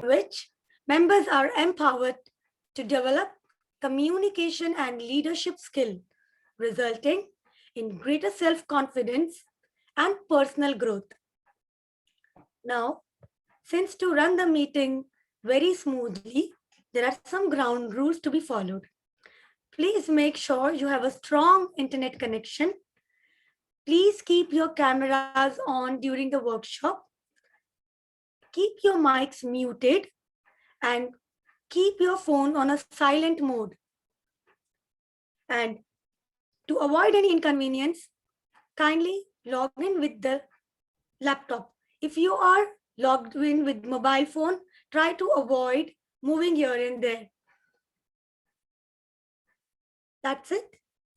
which members are empowered to develop communication and leadership skill, resulting in greater self-confidence and personal growth. Now, since to run the meeting very smoothly, there are some ground rules to be followed. Please make sure you have a strong internet connection. Please keep your cameras on during the workshop. Keep your mics muted and keep your phone on a silent mode. And to avoid any inconvenience, kindly log in with the laptop. If you are logged in with mobile phone, try to avoid moving here and there. That's it.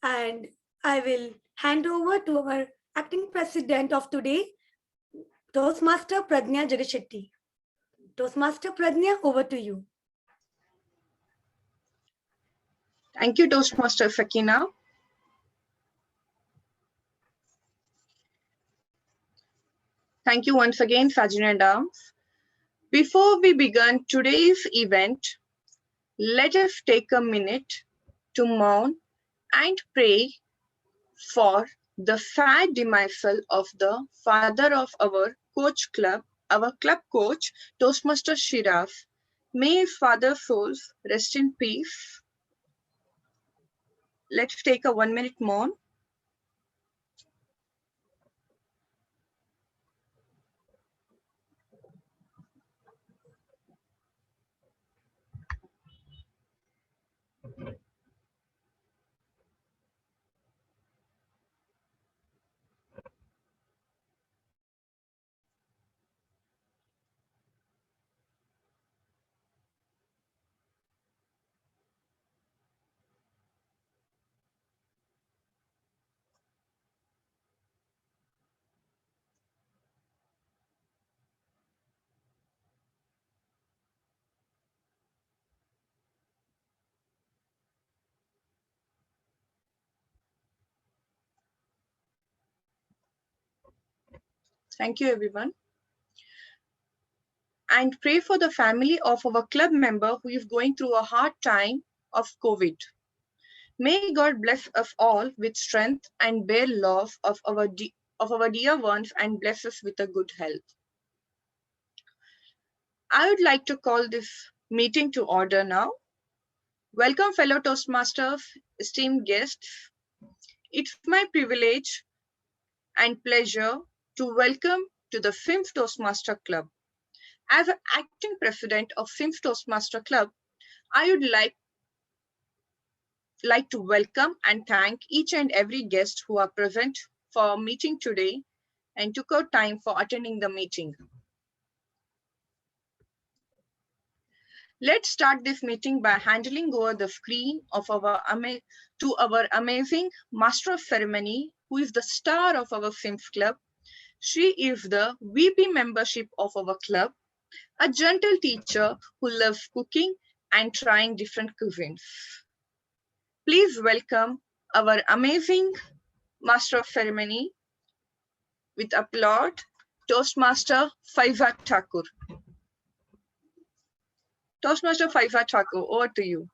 And I will hand over to our acting president of today, Toastmaster Pradnya Jagashetty. Toastmaster Pradnya, over to you. Thank you, Toastmaster Sakina. Thank you once again, Sergeant at Arms. Before we begin today's event, let us take a minute to mourn and pray for the sad demisal of the father of our club coach, Toastmaster Shiraf. May his father's souls rest in peace. Let's take a 1-minute mourn. Thank you, everyone. And pray for the family of our club member who is going through a hard time of COVID. May God bless us all with strength and bear love of our dear ones and bless us with a good health. I would like to call this meeting to order now. Welcome, fellow Toastmasters, esteemed guests. It's my privilege and pleasure to welcome to the SIMS Toastmaster Club. As an acting president of SIMS Toastmaster Club, I would like to welcome and thank each and every guest who are present for our meeting today and took out time for attending the meeting. Let's start this meeting by handing over the screen of to our amazing Master of Ceremony, who is the star of our SIMS Club. She is the VP membership of our club, a gentle teacher who loves cooking and trying different cuisines. Please welcome our amazing Master of Ceremony with applause, Toastmaster Faiza Thakur. Toastmaster Faiza Thakur, over to you.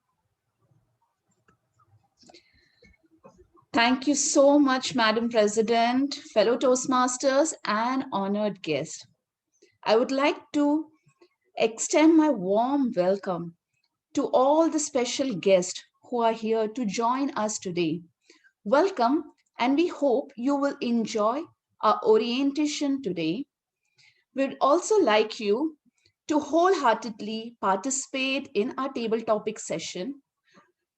Thank you so much, Madam President, fellow Toastmasters, and honored guests. I would like to extend my warm welcome to all the special guests who are here to join us today. Welcome, and we hope you will enjoy our orientation today. We'd also like you to wholeheartedly participate in our table topic session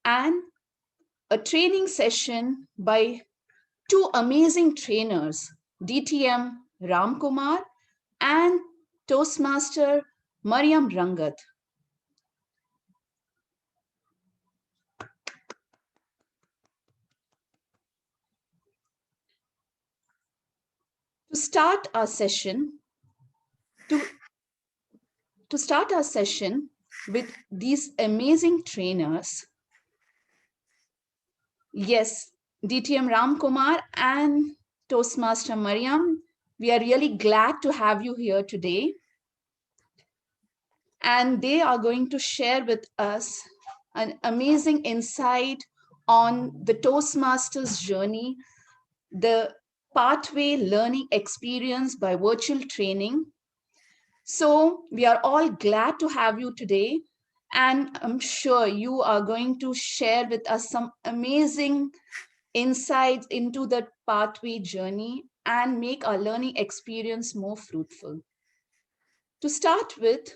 and a training session by two amazing trainers, DTM Ramkumar and Toastmaster Mariam Rangat. To start our session with these amazing trainers, yes, DTM Ramkumar and Toastmaster Mariam, we are really glad to have you here today. and they are going to share with us an amazing insight on the Toastmasters journey, the pathway learning experience by virtual training. So we are all glad to have you today, and I'm sure you are going to share with us some amazing insights into the pathway journey and make our learning experience more fruitful. To start with,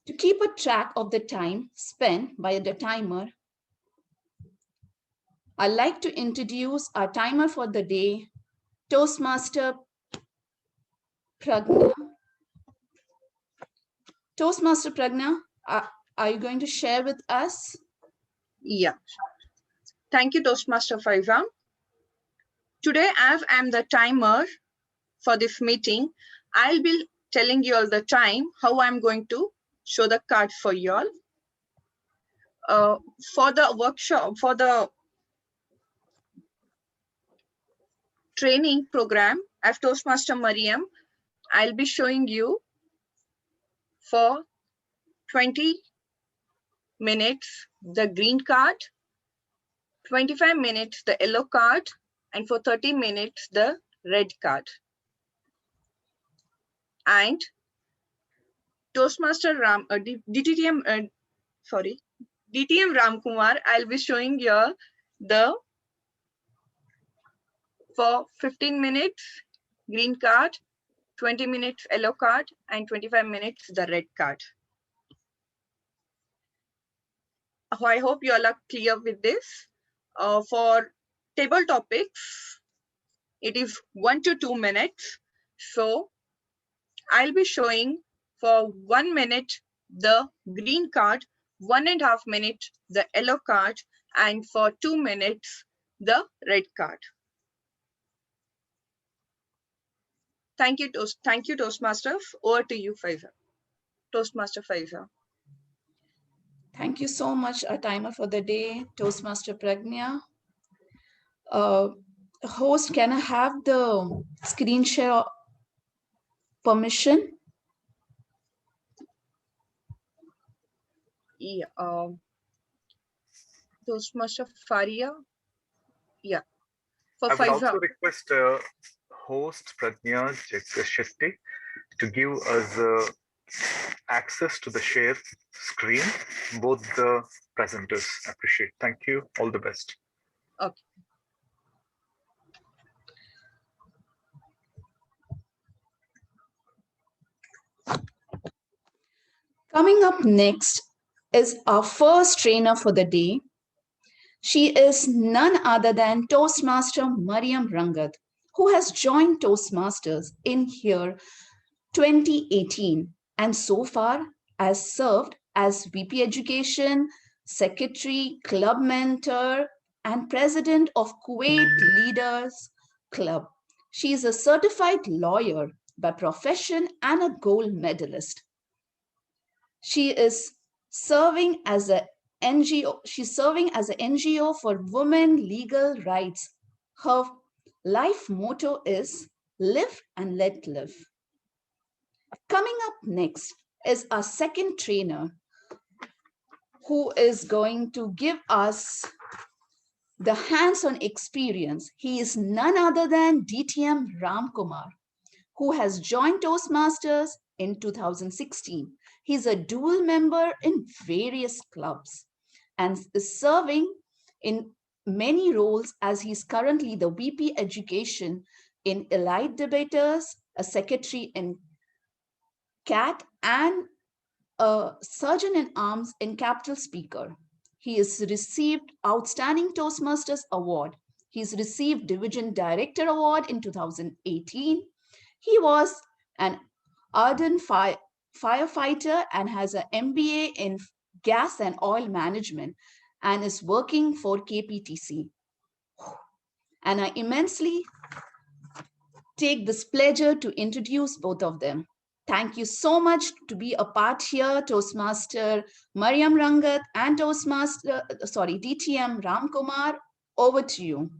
to keep a track of the time spent by the timer, I'd like to introduce our timer for the day, Toastmaster Pragna. Toastmaster Pragna, are you going to share with us? Yeah. Thank you, Toastmaster Faiza. Today, as I'm the timer for this meeting, I'll be telling you all the time how I'm going to show the card for you all. For the workshop, for the training program at Toastmaster Mariam, I'll be showing you for 20 minutes the green card, 25 minutes the yellow card, and for 30 minutes the red card. And Toastmaster DTM Ramkumar, I'll be showing you the for 15 minutes green card, 20 minutes yellow card, and 25 minutes the red card. I hope you all are clear with this. For table topics, it is 1 to 2 minutes. So I'll be showing for 1 minute the green card, 1.5 minutes the yellow card, and for 2 minutes the red card. Thank you, Toastmasters. Over to you, Faiza. Toastmaster Faiza. Thank you so much, our timer for the day, Toastmaster Pragna. Host, can I have the screen share permission? Yeah, Toastmaster Faria. Yeah, for I would Faiza. also request host Pradnya Shetty to give us access to the share screen, both the presenters. Appreciate. Thank you. All the best. Okay. Coming up next is our first trainer for the day. She is none other than Toastmaster Mariam Rangat, who has joined Toastmasters in year 2018 and so far has served as VP Education, Secretary, Club Mentor, and President of Kuwait Leaders Club. She is a certified lawyer by profession and a gold medalist. She is serving as a NGO. She's serving as an NGO for women legal rights. Her life motto is live and let live. Coming up next is our second trainer who is going to give us the hands-on experience. He is none other than DTM Ramkumar, who has joined Toastmasters in 2016. He's a dual member in various clubs and is serving in many roles as he's currently the VP Education in Elite Debaters, a secretary in CAT, and a surgeon in arms in Capital Speaker. He has received Outstanding Toastmasters Award. He's received Division Director Award in 2018. He was an ardent firefighter and has an MBA in gas and oil management and is working for KPTC. And I immensely take this pleasure to introduce both of them. Thank you so much to be a part here, Toastmaster Mariam Rangat and DTM Ramkumar. Over to you.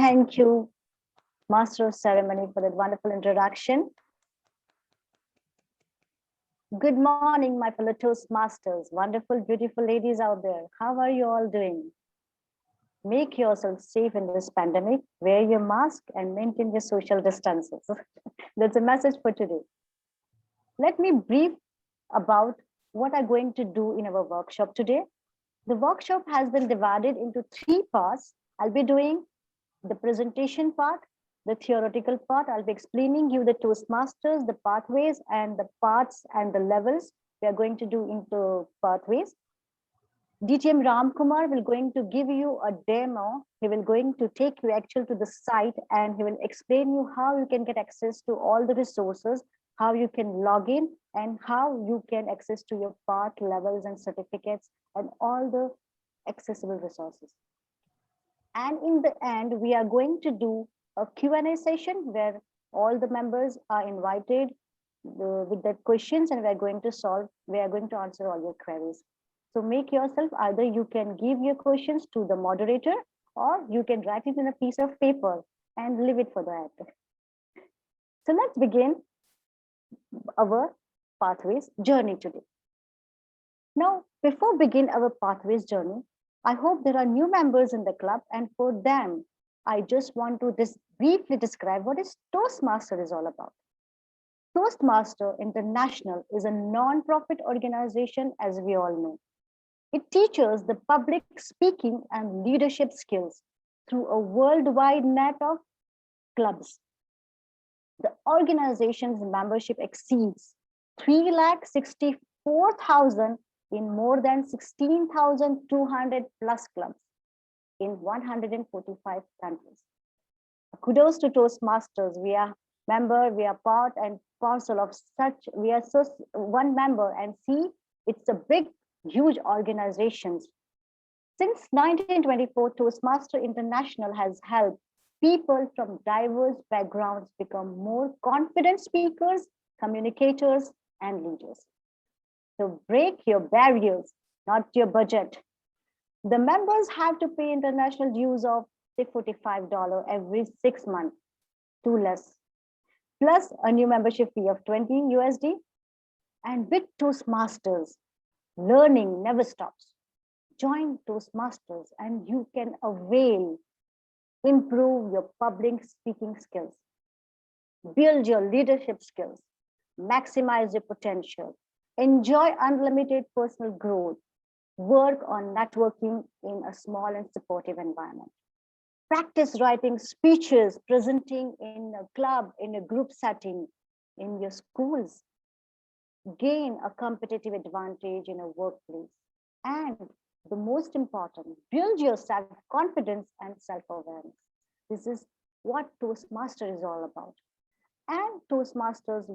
Thank you, Master of Ceremony, for that wonderful introduction. Good morning, my fellow Toastmasters, wonderful, beautiful ladies out there. How are you all doing? Make yourself safe in this pandemic, wear your mask and maintain your social distances. That's a message for today. Let me brief about what I'm going to do in our workshop today. The workshop has been divided into 3 parts. I'll be doing the presentation part, the theoretical part. I'll be explaining you the Toastmasters, the pathways and the parts and the levels we are going to do into pathways. DTM Ramkumar will going to give you a demo. He will going to take you actually to the site and he will explain you how you can get access to all the resources, how you can log in and how you can access to your part levels and certificates and all the accessible resources. And in the end, we are going to do a Q&A session where all the members are invited with their questions and we are going to answer all your queries. So make yourself, either you can give your questions to the moderator or you can write it in a piece of paper and leave it for that. So let's begin our pathways journey today. Now, before begin our pathways journey, I hope there are new members in the club, and for them, I just want to briefly describe what is Toastmaster is all about. Toastmaster International is a non-profit organization, as we all know. It teaches the public speaking and leadership skills through a worldwide net of clubs. The organization's membership exceeds 3,64,000 in more than 16,200 plus clubs in 145 countries. Kudos to Toastmasters. We are member, we are part and parcel of such, we are so one member, and see, it's a big, huge organizations. Since 1924, Toastmaster International has helped people from diverse backgrounds become more confident speakers, communicators, and leaders. So break your barriers, not your budget. The members have to pay international dues of say $45 every 6 months, too less, plus a new membership fee of 20 USD. And with Toastmasters, learning never stops. Join Toastmasters and you can improve your public speaking skills, build your leadership skills, maximize your potential, enjoy unlimited personal growth, work on networking in a small and supportive environment, practice writing speeches, presenting in a club, in a group setting, in your schools, gain a competitive advantage in a workplace, and the most important, build your self-confidence and self-awareness. This is what Toastmaster is all about. And Toastmasters,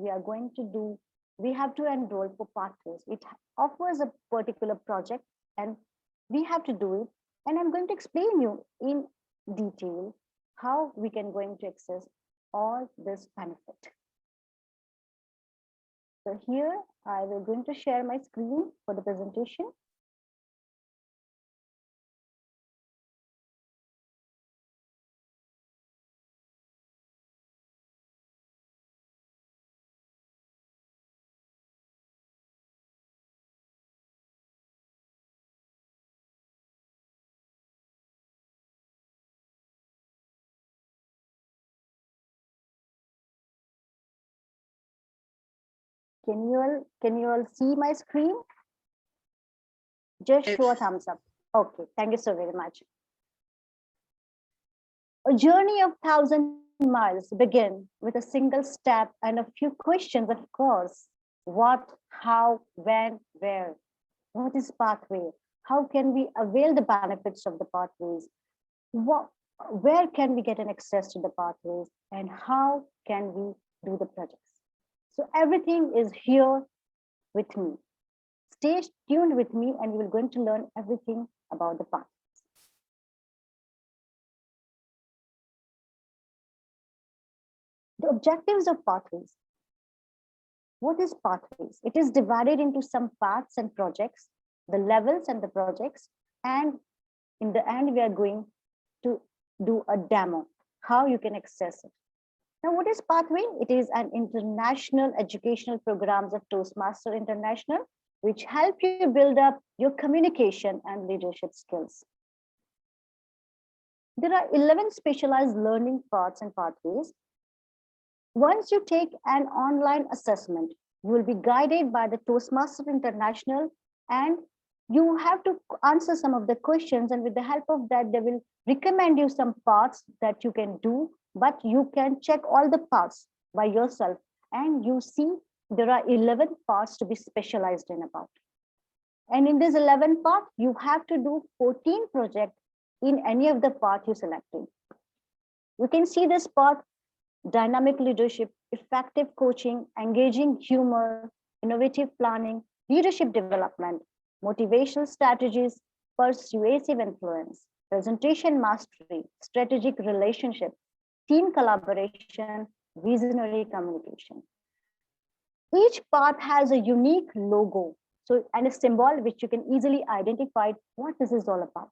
we have to enroll for pathways. It offers a particular project and we have to do it. And I'm going to explain you in detail how we can going to access all this benefit. So here I will going to share my screen for the presentation. Can you all see my screen? Just show a thumbs up. Okay, thank you so very much. A journey of 1,000 miles begin with a single step and a few questions, of course. What, how, when, where? What is pathway? How can we avail the benefits of the pathways? Where can we get an access to the pathways? And how can we do the projects? So everything is here with me. Stay tuned with me and you will going to learn everything about the pathways. The objectives of pathways. What is pathways? It is divided into some paths and projects, the levels and the projects, and in the end, we are going to do a demo. how you can access it. Now, what is Pathway? It is an international educational programs of Toastmaster International, which help you build up your communication and leadership skills. There are 11 specialized learning paths and pathways. Once you take an online assessment, you will be guided by the Toastmaster International, and you have to answer some of the questions, and with the help of that, they will recommend you some paths that you can do, but you can check all the paths by yourself, and you see there are 11 paths to be specialized in about. And in this 11 path, you have to do 14 projects in any of the path you selected. You can see this path: dynamic leadership, effective coaching, engaging humor, innovative planning, leadership development, motivational strategies, persuasive influence, presentation mastery, strategic relationship, team collaboration, visionary communication. Each path has a unique logo, and a symbol which you can easily identify what this is all about.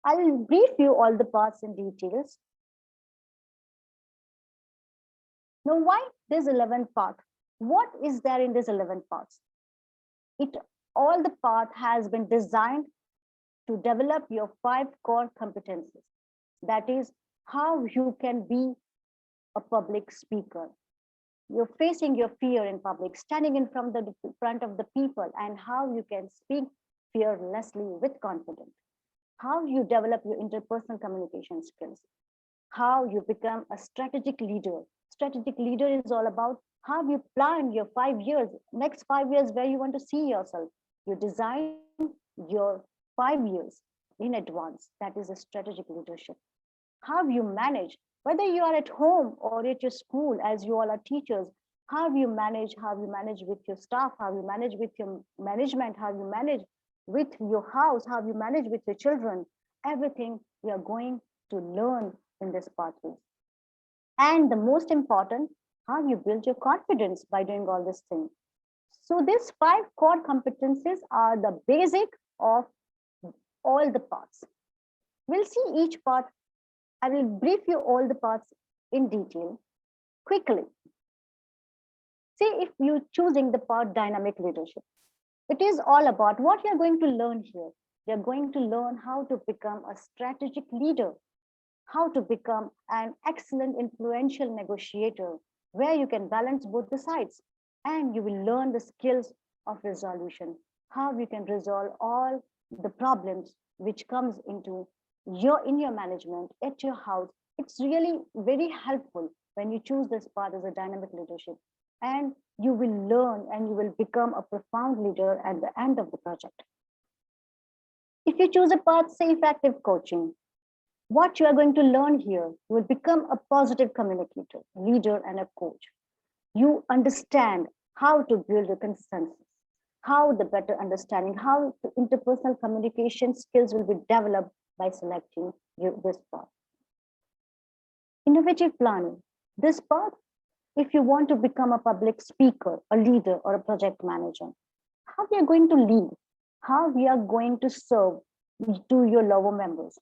I will brief you all the paths in details. Now, why this 11 path? What is there in this 11 paths? All the path has been designed to develop your 5 core competencies. That is how you can be a public speaker. You're facing your fear in public, standing in front of the people, and how you can speak fearlessly with confidence. How you develop your interpersonal communication skills. How you become a strategic leader. Strategic leader is all about how you plan your 5 years, next 5 years, where you want to see yourself. You design your 5 years in advance. That is a strategic leadership. How you manage, whether you are at home or at your school, as you all are teachers, how you manage with your staff, how you manage with your management, how you manage with your house, how you manage with your children. Everything we are going to learn in this pathway. And the most important, how you build your confidence by doing all these things. So these 5 core competencies are the basic of all the paths. We'll see each path. I will brief you all the paths in detail quickly. See, if you're choosing the path dynamic leadership, it is all about what you're going to learn here. You're going to learn how to become a strategic leader, how to become an excellent influential negotiator, where you can balance both the sides, and you will learn the skills of resolution, how you can resolve all the problems which comes into in your management at your house. It's really very helpful when you choose this path as a dynamic leadership, and you will learn and you will become a profound leader at the end of the project. If you choose a path, say effective coaching, what you are going to learn here, you will become a positive communicator, leader, and a coach. You understand how to build a consensus, how the better understanding, how the interpersonal communication skills will be developed by selecting this path. Innovative planning. This path, if you want to become a public speaker, a leader, or a project manager, how we are going to lead, how we are going to serve to your lower members,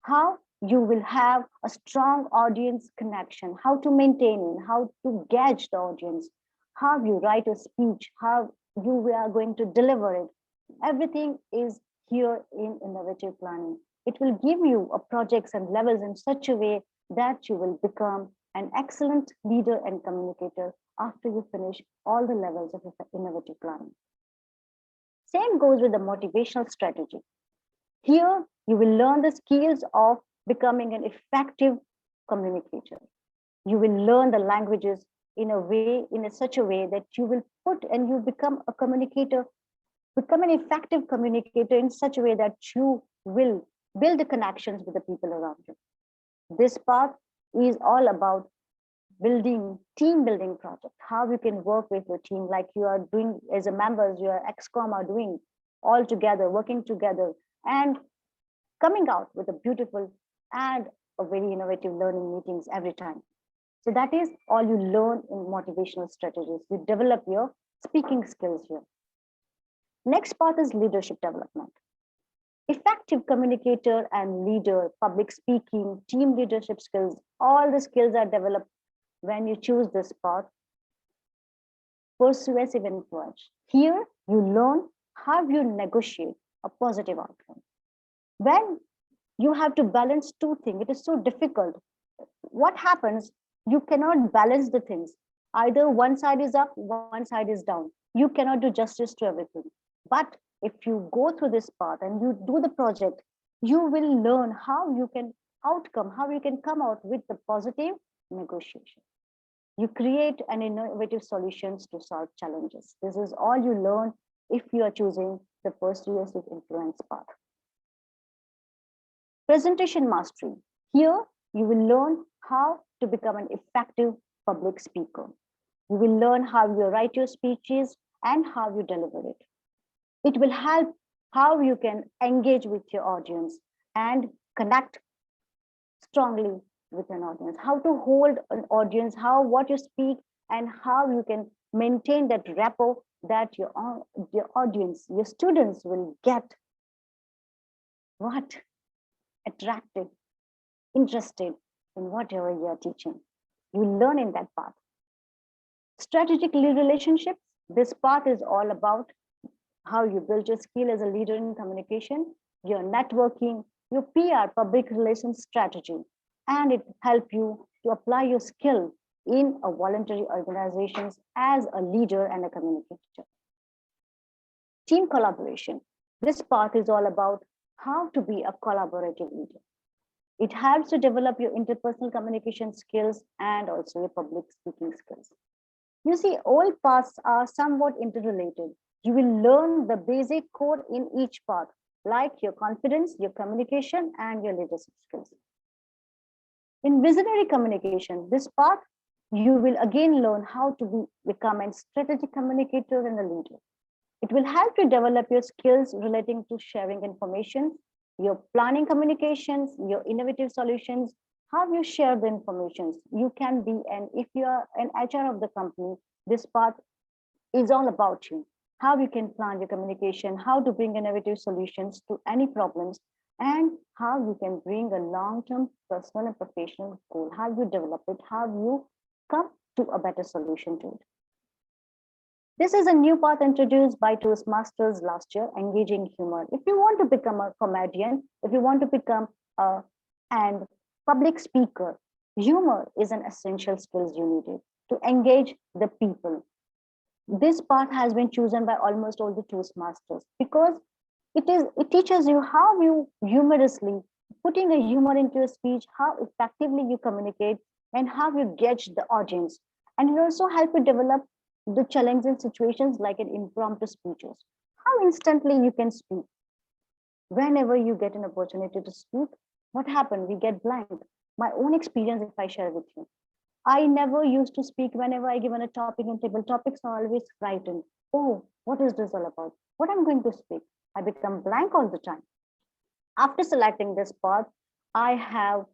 how you will have a strong audience connection, how to maintain it, how to gauge the audience, how you write a speech, how you are going to deliver it. Everything is here in innovative planning. It will give you a projects and levels in such a way that you will become an excellent leader and communicator after you finish all the levels of innovative planning. Same goes with the motivational strategy. Here, you will learn the skills of becoming an effective communicator. You will learn the languages in such a way that you will put and you become a communicator, become an effective communicator in such a way that you will build the connections with the people around you. This path is all about building team building project, how you can work with your team like you are doing as a members, your excom are doing all together, working together and coming out with a beautiful and a very innovative learning meetings every time. So that is all you learn in motivational strategies. You develop your speaking skills here. Next part is leadership development. Effective communicator and leader, public speaking, team leadership skills, all the skills are developed when you choose this path. Persuasive influence. Here, you learn how you negotiate a positive outcome. When you have to balance two things, it is so difficult. What happens? You cannot balance the things. Either one side is up, one side is down. You cannot do justice to everything. But if you go through this path and you do the project, you will learn how you can how you can come out with the positive negotiation. You create an innovative solutions to solve challenges. This is all you learn if you are choosing the persuasive influence path. Presentation mastery. Here, you will learn how to become an effective public speaker. You will learn how you write your speeches and how you deliver it. It will help how you can engage with your audience and connect strongly with an audience, how to hold an audience, how what you speak, and how you can maintain that rapport that your audience, your students will get what attracted, interested in whatever you are teaching. You learn in that path. Strategic relationships. This path is all about how you build your skill as a leader in communication, your networking, your PR, public relations strategy, and it helps you to apply your skill in a voluntary organizations as a leader and a communicator. Team collaboration. This path is all about how to be a collaborative leader. It helps to develop your interpersonal communication skills and also your public speaking skills. You see, all paths are somewhat interrelated. You will learn the basic core in each path, like your confidence, your communication, and your leadership skills. In visionary communication, this path, you will again learn how to become a strategic communicator and a leader. It will help you develop your skills relating to sharing information, your planning communications, your innovative solutions, how you share the information. You can be, and if you are an HR of the company, this path is all about you. How you can plan your communication, how to bring innovative solutions to any problems, and how you can bring a long-term personal and professional goal, how you develop it, how you come to a better solution to it. This is a new path introduced by Toastmasters last year, engaging humor. If you want to become a comedian, if you want to become a public speaker, humor is an essential skills you needed to engage the people. This path has been chosen by almost all the Toastmasters because it teaches you how you humorously putting a humor into your speech, how effectively you communicate, and how you gauge the audience. And it also helps you develop the challenging situations like an impromptu speeches. How instantly you can speak. Whenever you get an opportunity to speak, what happened? We get blank. My own experience, if I share with you. I never used to speak whenever I given a topic and table. Topics are always frightened. Oh, what is this all about? What I'm going to speak? I become blank all the time. After selecting this path, I have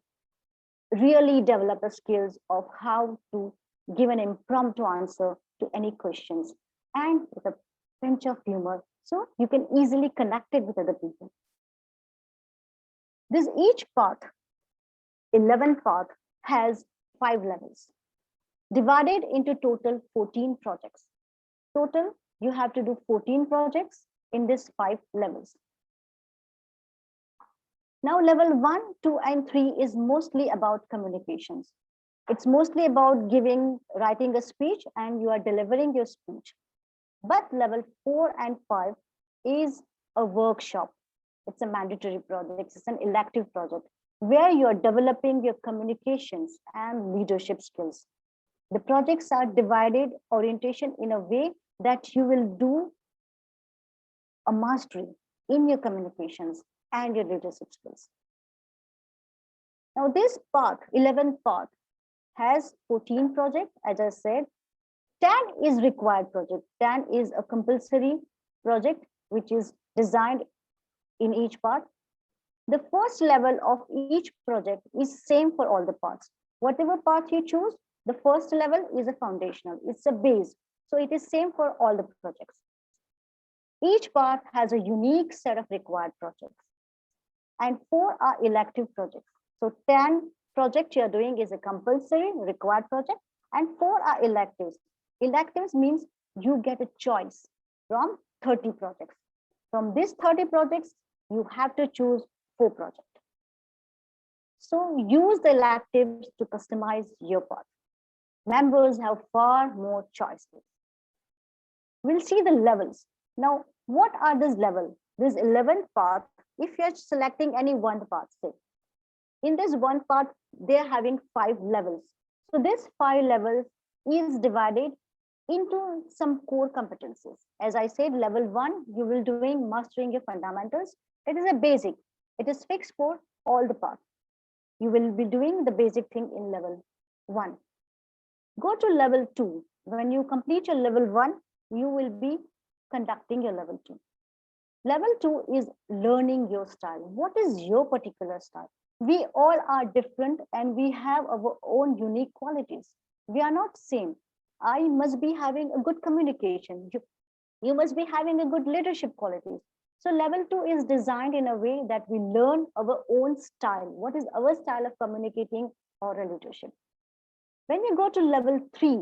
really developed the skills of how to give an impromptu answer to any questions and with a pinch of humor so you can easily connect it with other people. This each path, 11 path, has 5 levels divided into total 14 projects. Total, you have to do 14 projects in this 5 levels. Now level 1, 2, and 3 is mostly about communications. It's mostly about writing a speech and you are delivering your speech. But level 4 and 5 is a workshop. It's a mandatory project, it's an elective project where you're developing your communications and leadership skills. The projects are divided orientation in a way that you will do a mastery in your communications and your leadership skills. Now this path, 11th path, has 14 projects, as I said. 10 is required project. 10 is a compulsory project which is designed in each path. The first level of each project is same for all the paths. Whatever path you choose, the first level is a foundational, it's a base. So it is same for all the projects. Each path has a unique set of required projects. and 4 are elective projects. So 10 projects you're doing is a compulsory required project, and 4 are electives. Electives means you get a choice from 30 projects. From these 30 projects, you have to choose 4 projects. So use the electives to customize your path. Members have far more choices. We'll see the levels. Now, what are these levels? This 11th path, if you're selecting any one path, say, in this one path, they're having 5 levels. So this 5 levels is divided into some core competencies. As I said, level 1, you will doing mastering your fundamentals. It is a basic. It is fixed for all the paths. You will be doing the basic thing in level 1. Go to level 2. When you complete your level 1, you will be conducting your level 2. Level 2 is learning your style. What is your particular style? We all are different and we have our own unique qualities. We are not same. I must be having a good communication. You must be having a good leadership qualities. So level 2 is designed in a way that we learn our own style. What is our style of communicating or a leadership? When you go to level 3,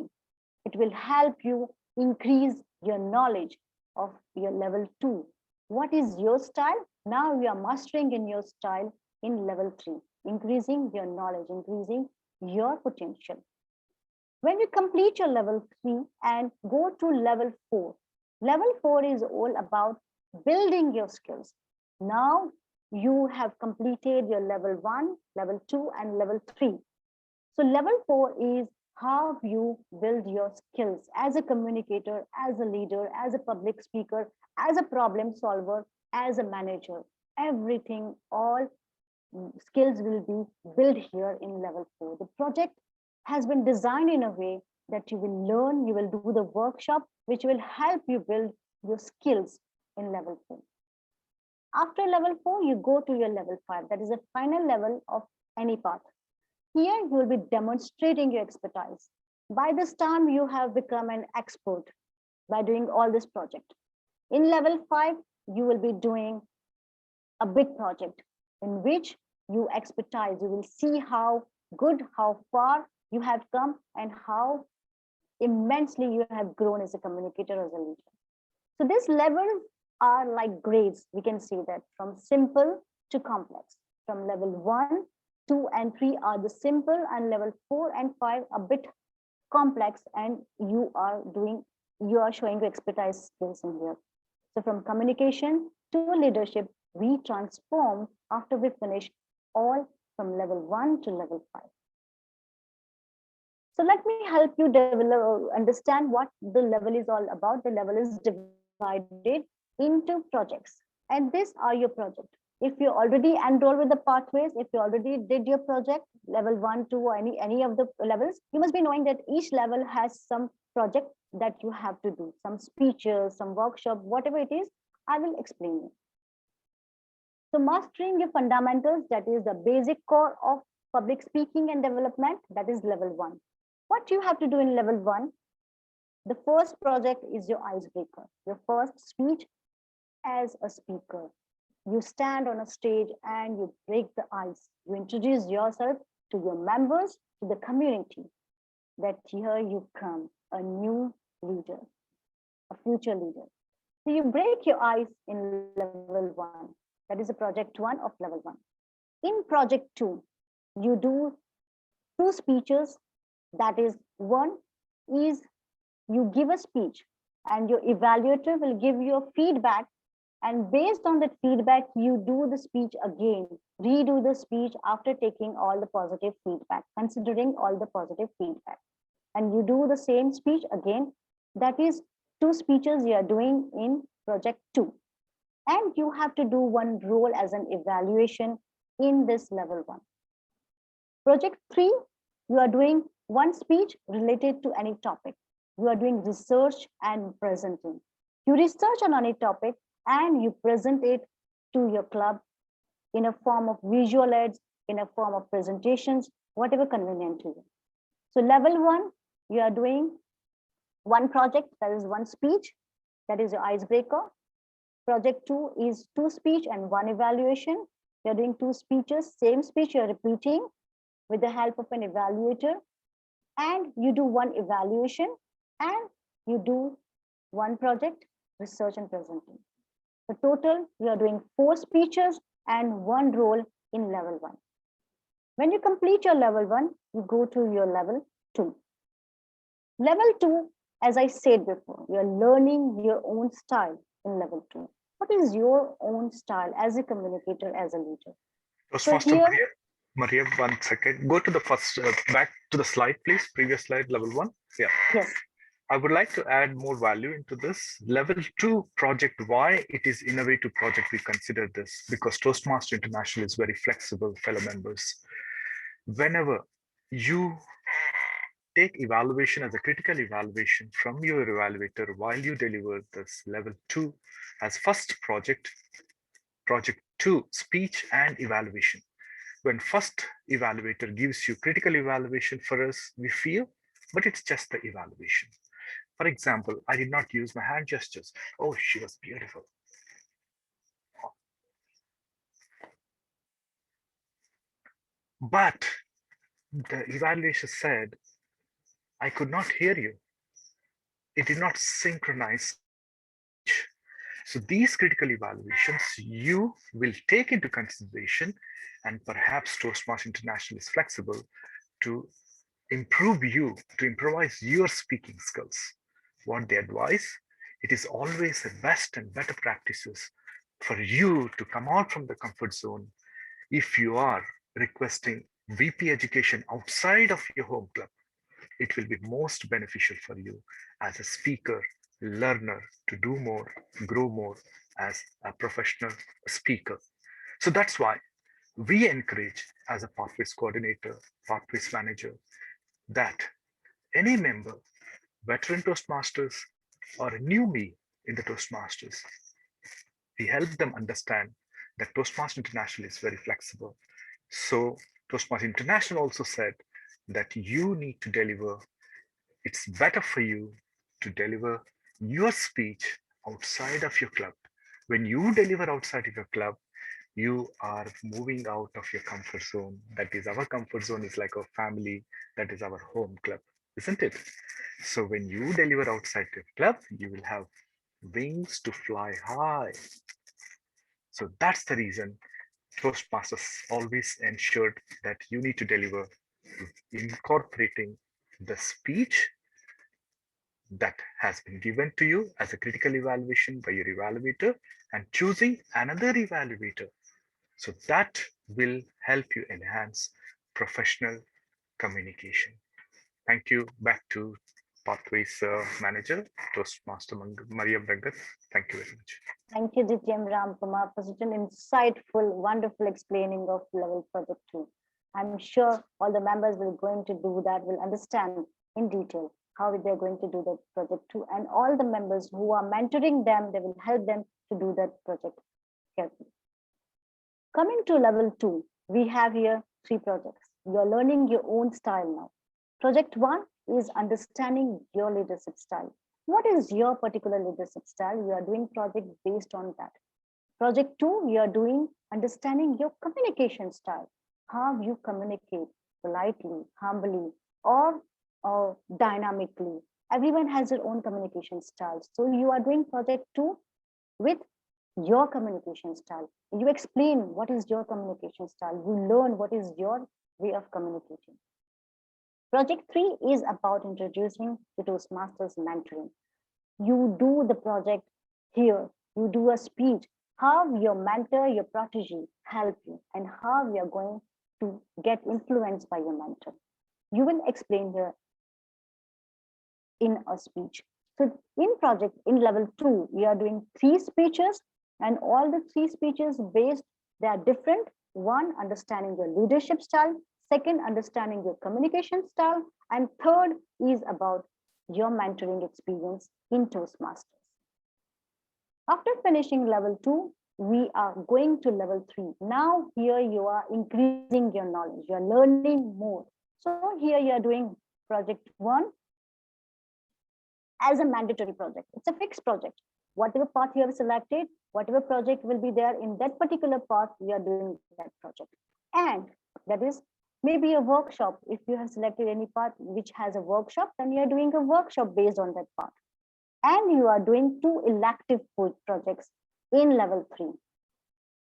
it will help you increase your knowledge of your level 2. What is your style? Now you are mastering in your style in level 3, increasing your knowledge, increasing your potential. When you complete your level 3 and go to level 4, level 4 is all about building your skills. Now you have completed your level 1, level 2, and level 3. So level 4 is how you build your skills as a communicator, as a leader, as a public speaker, as a problem solver, as a manager. Everything, all skills will be built here in level 4. The project has been designed in a way that you will learn, you will do the workshop, which will help you build your skills in level 4. After level 4, you go to your level 5. That is the final level of any path. Here, you will be demonstrating your expertise. By this time, you have become an expert by doing all this project. In level 5, you will be doing a big project in which you expertise. You will see how good, how far you have come, and how immensely you have grown as a communicator, as a leader. So these levels are like grades. We can see that from simple to complex. From level 1, 2, and 3 are the simple, and level 4 and 5 a bit complex, and you are showing your expertise skills in here. So from communication to leadership, we transform after we finish all from level 1 to level 5. So let me help you understand what the level is all about. The level is divided into projects, and these are your project. If you already enrolled with the pathways, if you already did your project, level 1, 2, or any of the levels, you must be knowing that each level has some project that you have to do, some speeches, some workshop, whatever it is, I will explain you. So mastering your fundamentals, that is the basic core of public speaking and development, that is level 1. What you have to do in level 1, the first project is your icebreaker, your first speech as a speaker. You stand on a stage and you break the ice. You introduce yourself to your members, to the community, that here you come, a new leader, a future leader. So you break your ice in level 1. That is a project 1 of level 1. In project 2, you do 2 speeches. That is, one is you give a speech and your evaluator will give you a feedback, and based on that feedback, you do the speech again, redo the speech after taking all the positive feedback, considering all the positive feedback. And you do the same speech again. That is 2 speeches you are doing in project 2. And you have to do 1 role as an evaluation in this level 1. Project 3, you are doing 1 speech related to any topic. You are doing research and presenting. You research on any topic and you present it to your club in a form of visual aids, in a form of presentations, whatever convenient to you. So level 1, you are doing 1 project, that is 1 speech, that is your icebreaker. Project 2 is 2 speech and 1 evaluation. you're doing 2 speeches, same speech you're repeating with the help of an evaluator, and you do 1 evaluation, and you do 1 project, research and presenting. The total, you are doing 4 speeches and 1 role in level 1. When you complete your level 1, you go to your level 2. Level 2, as I said before, you're learning your own style in level 2. What is your own style as a communicator, as a leader? Toastmaster here- Maria, 1 second. Go to the first, back to the slide, please. Previous slide, level 1. Yeah. Yes. I would like to add more value into this. Level 2 project, why it is innovative project, we consider this because Toastmaster International is very flexible, fellow members. Whenever you take evaluation as a critical evaluation from your evaluator while you deliver this level 2 as first project 2, speech and evaluation. When first evaluator gives you critical evaluation for us, we feel, but it's just the evaluation. For example, I did not use my hand gestures. Oh, she was beautiful. But the evaluation said, I could not hear you. It did not synchronize speech. So these critical evaluations you will take into consideration, and perhaps Toastmasters International is flexible to improve you, to improvise your speaking skills. What they advise, it is always the best and better practices for you to come out from the comfort zone if you are requesting VP education outside of your home club. It will be most beneficial for you as a speaker, learner to do more, grow more as a professional speaker. So that's why we encourage as a pathways coordinator, pathways manager, that any member, veteran Toastmasters or a new me in the Toastmasters, we help them understand that Toastmasters International is very flexible. So Toastmasters International also said that you need to deliver, it's better for you to deliver your speech outside of your club. When you deliver outside of your club, you are moving out of your comfort zone. That is, our comfort zone is like a family, that is our home club, isn't it? So when you deliver outside your club, you will have wings to fly high. So that's the reason Toastmasters always ensured that you need to deliver incorporating the speech that has been given to you as a critical evaluation by your evaluator and choosing another evaluator. So that will help you enhance professional communication. Thank you. Back to Pathways Manager, Toastmaster Maria Brangat. Thank you very much. Thank you, DTM Ramkumar, for such an insightful, wonderful explaining of level project 2. I'm sure all the members will going to do that, will understand in detail how they're going to do that project 2. And all the members who are mentoring them, they will help them to do that project carefully. Coming to level 2, we have here 3 projects. You're learning your own style now. Project 1 is understanding your leadership style. What is your particular leadership style? You are doing project based on that. Project 2, you are doing understanding your communication style. How you communicate politely, humbly, or dynamically. Everyone has their own communication style. So you are doing project 2 with your communication style. You explain what is your communication style. You learn what is your way of communicating. Project 3 is about introducing the Toastmasters mentoring. You do the project here, you do a speech, how your mentor, your protege help you, and how you are going to get influenced by your mentor. You will explain here in a speech. So in project, in level 2, we are doing 3 speeches, and all the 3 speeches based, they are different. One, understanding your leadership style. Second, understanding your communication style. And third is about your mentoring experience in Toastmasters. After finishing level 2, we are going to level 3. Now here you are increasing your knowledge. You're learning more. So here you are doing project 1 as a mandatory project. It's a fixed project. whatever path you have selected, whatever project will be there in that particular path, you are doing that project. And that is maybe a workshop. If you have selected any path which has a workshop, then you are doing a workshop based on that path. And you are doing 2 elective projects in level 3.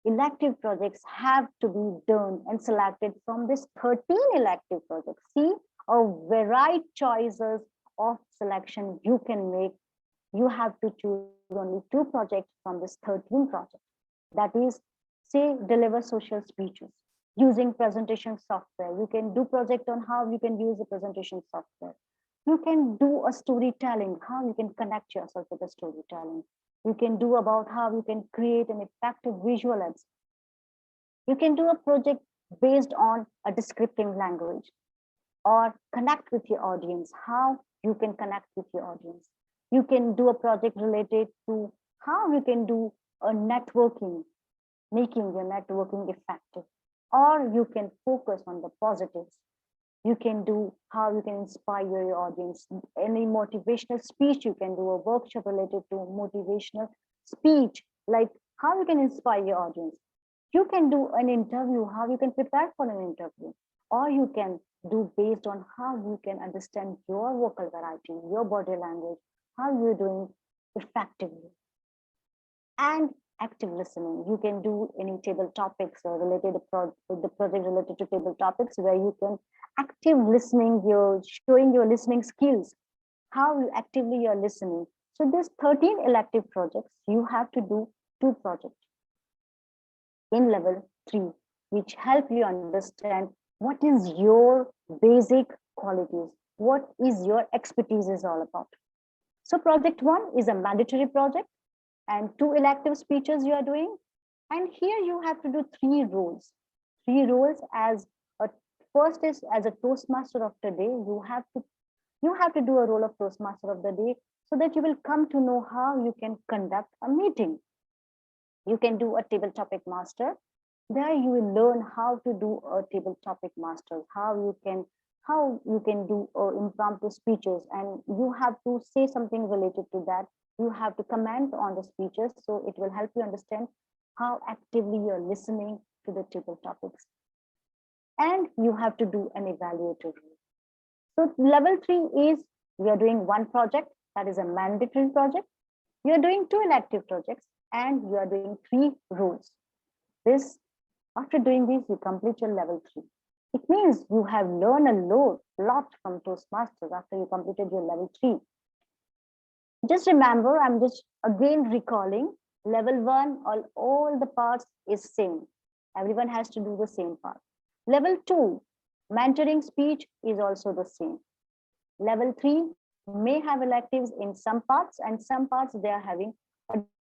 Elective projects have to be done and selected from this 13 elective projects. See, a varied choices of selection you can make. You have to choose only 2 projects from this 13 projects. That is, say, deliver social speeches using presentation software. You can do project on how you can use the presentation software. You can do a storytelling, how you can connect yourself with the storytelling. You can do about how you can create an effective visual ads. You can do a project based on a descriptive language or connect with your audience, how you can connect with your audience. You can do a project related to how you can do a networking, making your networking effective, or you can focus on the positives. You can do how you can inspire your audience. Any motivational speech, you can do a workshop related to motivational speech, like how you can inspire your audience. You can do an interview, how you can prepare for an interview, or you can do based on how you can understand your vocal variety, your body language, how you're doing effectively. And active listening. You can do any table topics or related the project related to table topics where you can active listening, you're showing your listening skills, how you actively you're listening. So there's 13 elective projects. You have to do 2 projects in level 3, which help you understand what is your basic qualities, what is your expertise is all about. So project 1 is a mandatory project and 2 elective speeches you are doing. And here you have to do 3 roles. 3 roles as a first is as a Toastmaster of the day. You have to do a role of Toastmaster of the day so that you will come to know how you can conduct a meeting. You can do a table topic master. There you will learn how to do a table topic master, how you can do impromptu speeches, and you have to say something related to that. You have to comment on the speeches, so it will help you understand how actively you're listening to the table topics. And you have to do an evaluator role. So level 3 is we are doing 1 project, that is a mandatory project. You are doing 2 elective projects and you are doing 3 roles. This, after doing this, you complete your level 3. It means you have learned a lot from Toastmasters after you completed your level 3. Just remember, I'm just again recalling, level 1, all the parts is same. Everyone has to do the same part. Level 2, mentoring speech is also the same. Level 3 may have electives in some parts, and some parts they are having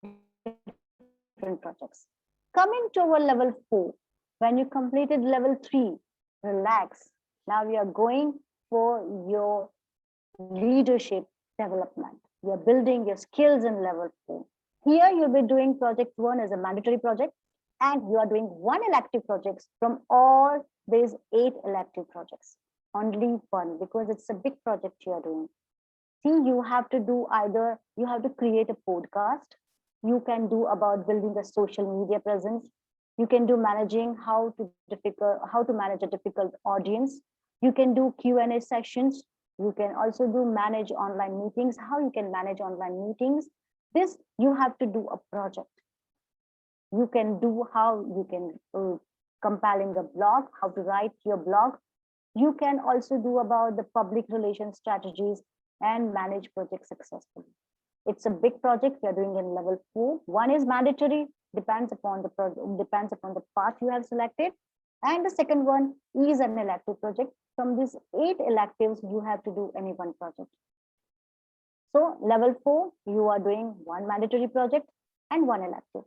different projects. Coming to our level 4, when you completed level 3, relax. Now we are going for your leadership development. You are building your skills in level 4. Here you'll be doing project 1 as a mandatory project, and you are doing 1 elective projects from all these 8 elective projects. Only 1, because it's a big project you are doing. See, you have to do either, you have to create a podcast. You can do about building a social media presence. You can do managing how to manage a difficult audience. You can do Q&A sessions. You can also do manage online meetings, how you can manage online meetings. This, you have to do a project. You can do how you can compiling a blog, how to write your blog. You can also do about the public relations strategies and manage projects successfully. It's a big project we are doing in level 4. 1 is mandatory, depends upon the path you have selected. And the second one is an elective project. From these 8 electives, you have to do any 1 project. So level 4, you are doing 1 mandatory project and 1 elective.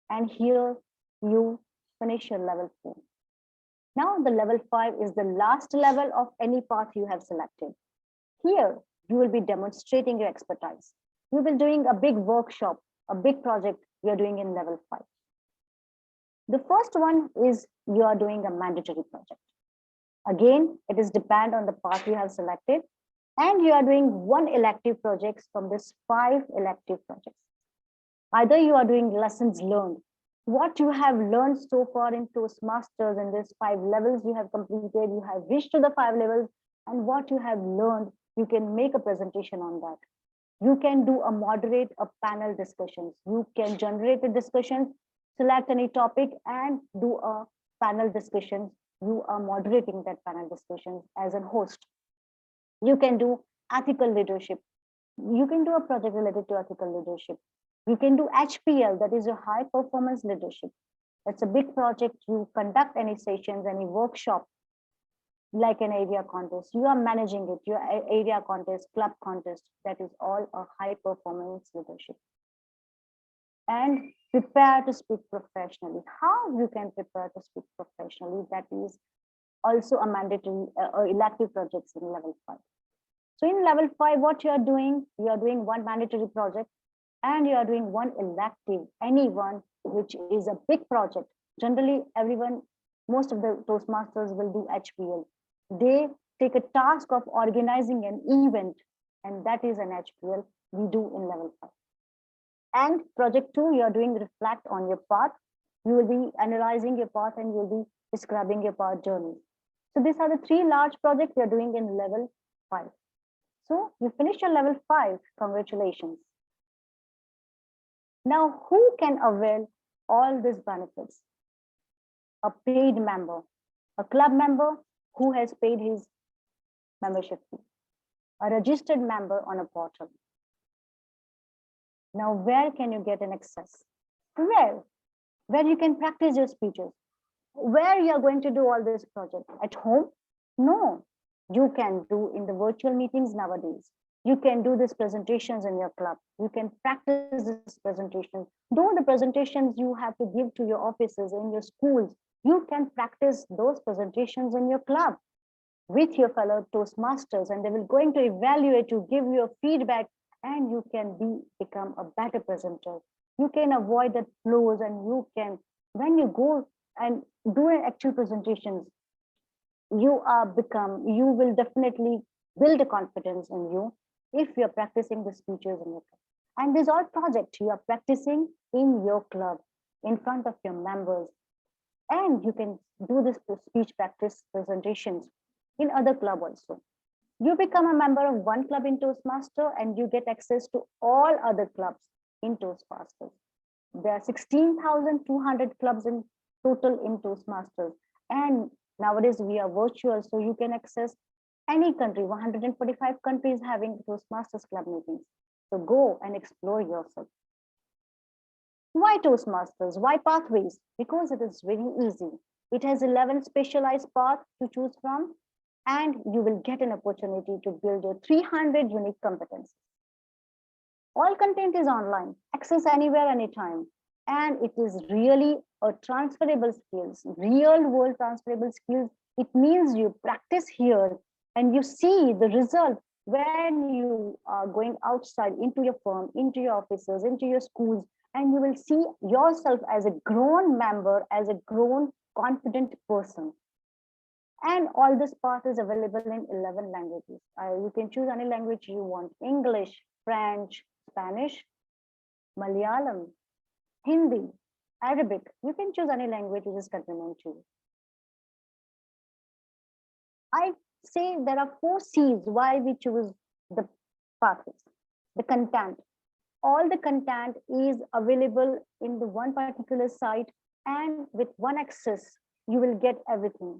And here you finish your level 4. Now the level 5 is the last level of any path you have selected. Here you will be demonstrating your expertise. You will be doing a big workshop, a big project you are doing in level 5. The first one is you are doing a mandatory project. Again, it is depend on the path you have selected, and you are doing 1 elective projects from this 5 elective projects. Either you are doing lessons learned. What you have learned so far in Toastmasters in these 5 levels you have completed, you have reached to the 5 levels, and what you have learned, you can make a presentation on that. You can do a moderate a panel discussions. You can generate a discussion, select any topic and do a panel discussion. You are moderating that panel discussion as a host. You can do ethical leadership. You can do a project related to ethical leadership. You can do HPL, that is your high performance leadership. It's a big project. You conduct any sessions, any workshop, like an area contest. You are managing it, your area contest, club contest. That is all a high performance leadership. And prepare to speak professionally. How you can prepare to speak professionally? That is also a mandatory elective projects in level 5. So in level 5, what you are doing one mandatory project and you are doing one elective, any one, which is a big project. Generally, everyone, most of the Toastmasters will do HPL. They take a task of organizing an event, and that is an HPL we do in level 5. And project 2, you are doing reflect on your path. You will be analyzing your path and you will be describing your path journey. So these are the 3 large projects you are doing in level 5. So you finished your level 5, congratulations. Now, who can avail all these benefits? A paid member, a club member who has paid his membership fee, a registered member on a portal. Now, where can you get an access? Where you can practice your speeches. Where you are going to do all this project? At home? No, you can do in the virtual meetings nowadays. You can do these presentations in your club. You can practice this presentation. Though the presentations you have to give to your offices, in your schools, you can practice those presentations in your club with your fellow Toastmasters, and they will going to evaluate you, give you a feedback, and you can become a better presenter. You can avoid that flaws, and you can, when you go and do an actual presentations, you will definitely build a confidence in you if you're practicing the speeches in your club. And these all projects you are practicing in your club, in front of your members. And you can do this speech practice presentations in other club also. You become a member of one club in Toastmaster and you get access to all other clubs in Toastmasters. There are 16,200 clubs in total in Toastmasters. And nowadays we are virtual, so you can access any country, 145 countries having Toastmasters club meetings. So go and explore yourself. Why Toastmasters? Why pathways? Because it is very easy. It has 11 specialized paths to choose from, and you will get an opportunity to build your 300 unique competencies. All content is online, access anywhere, anytime. And it is really a transferable skills, real world transferable skills. It means you practice here and you see the result when you are going outside into your firm, into your offices, into your schools, and you will see yourself as a grown member, as a grown confident person. And all this path is available in 11 languages. You can choose any language you want: English, French, Spanish, Malayalam, Hindi, Arabic. You can choose any language which is convenient to you. I say there are 4 C's why we choose the pathways. The content. All the content is available in the one particular site, and with one access, you will get everything.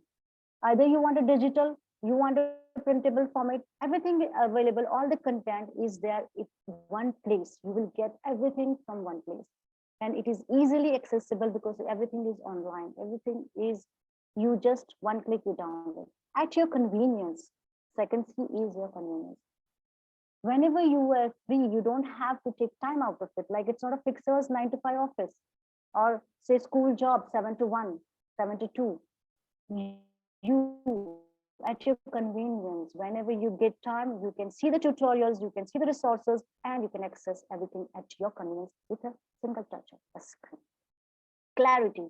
Either you want a digital, you want a printable format, everything available, all the content is there in one place. You will get everything from one place. And it is easily accessible because everything is online. Everything is, you just one click you download at your convenience. Second C is your convenience. Whenever you are free, you don't have to take time out of it. Like it's not a fixed hours 9 to 5 office, or say school job 7 to 1, 7 to 2. You at your convenience, whenever you get time, you can see the tutorials, you can see the resources, and you can access everything at your convenience with a single touch of a screen. Clarity.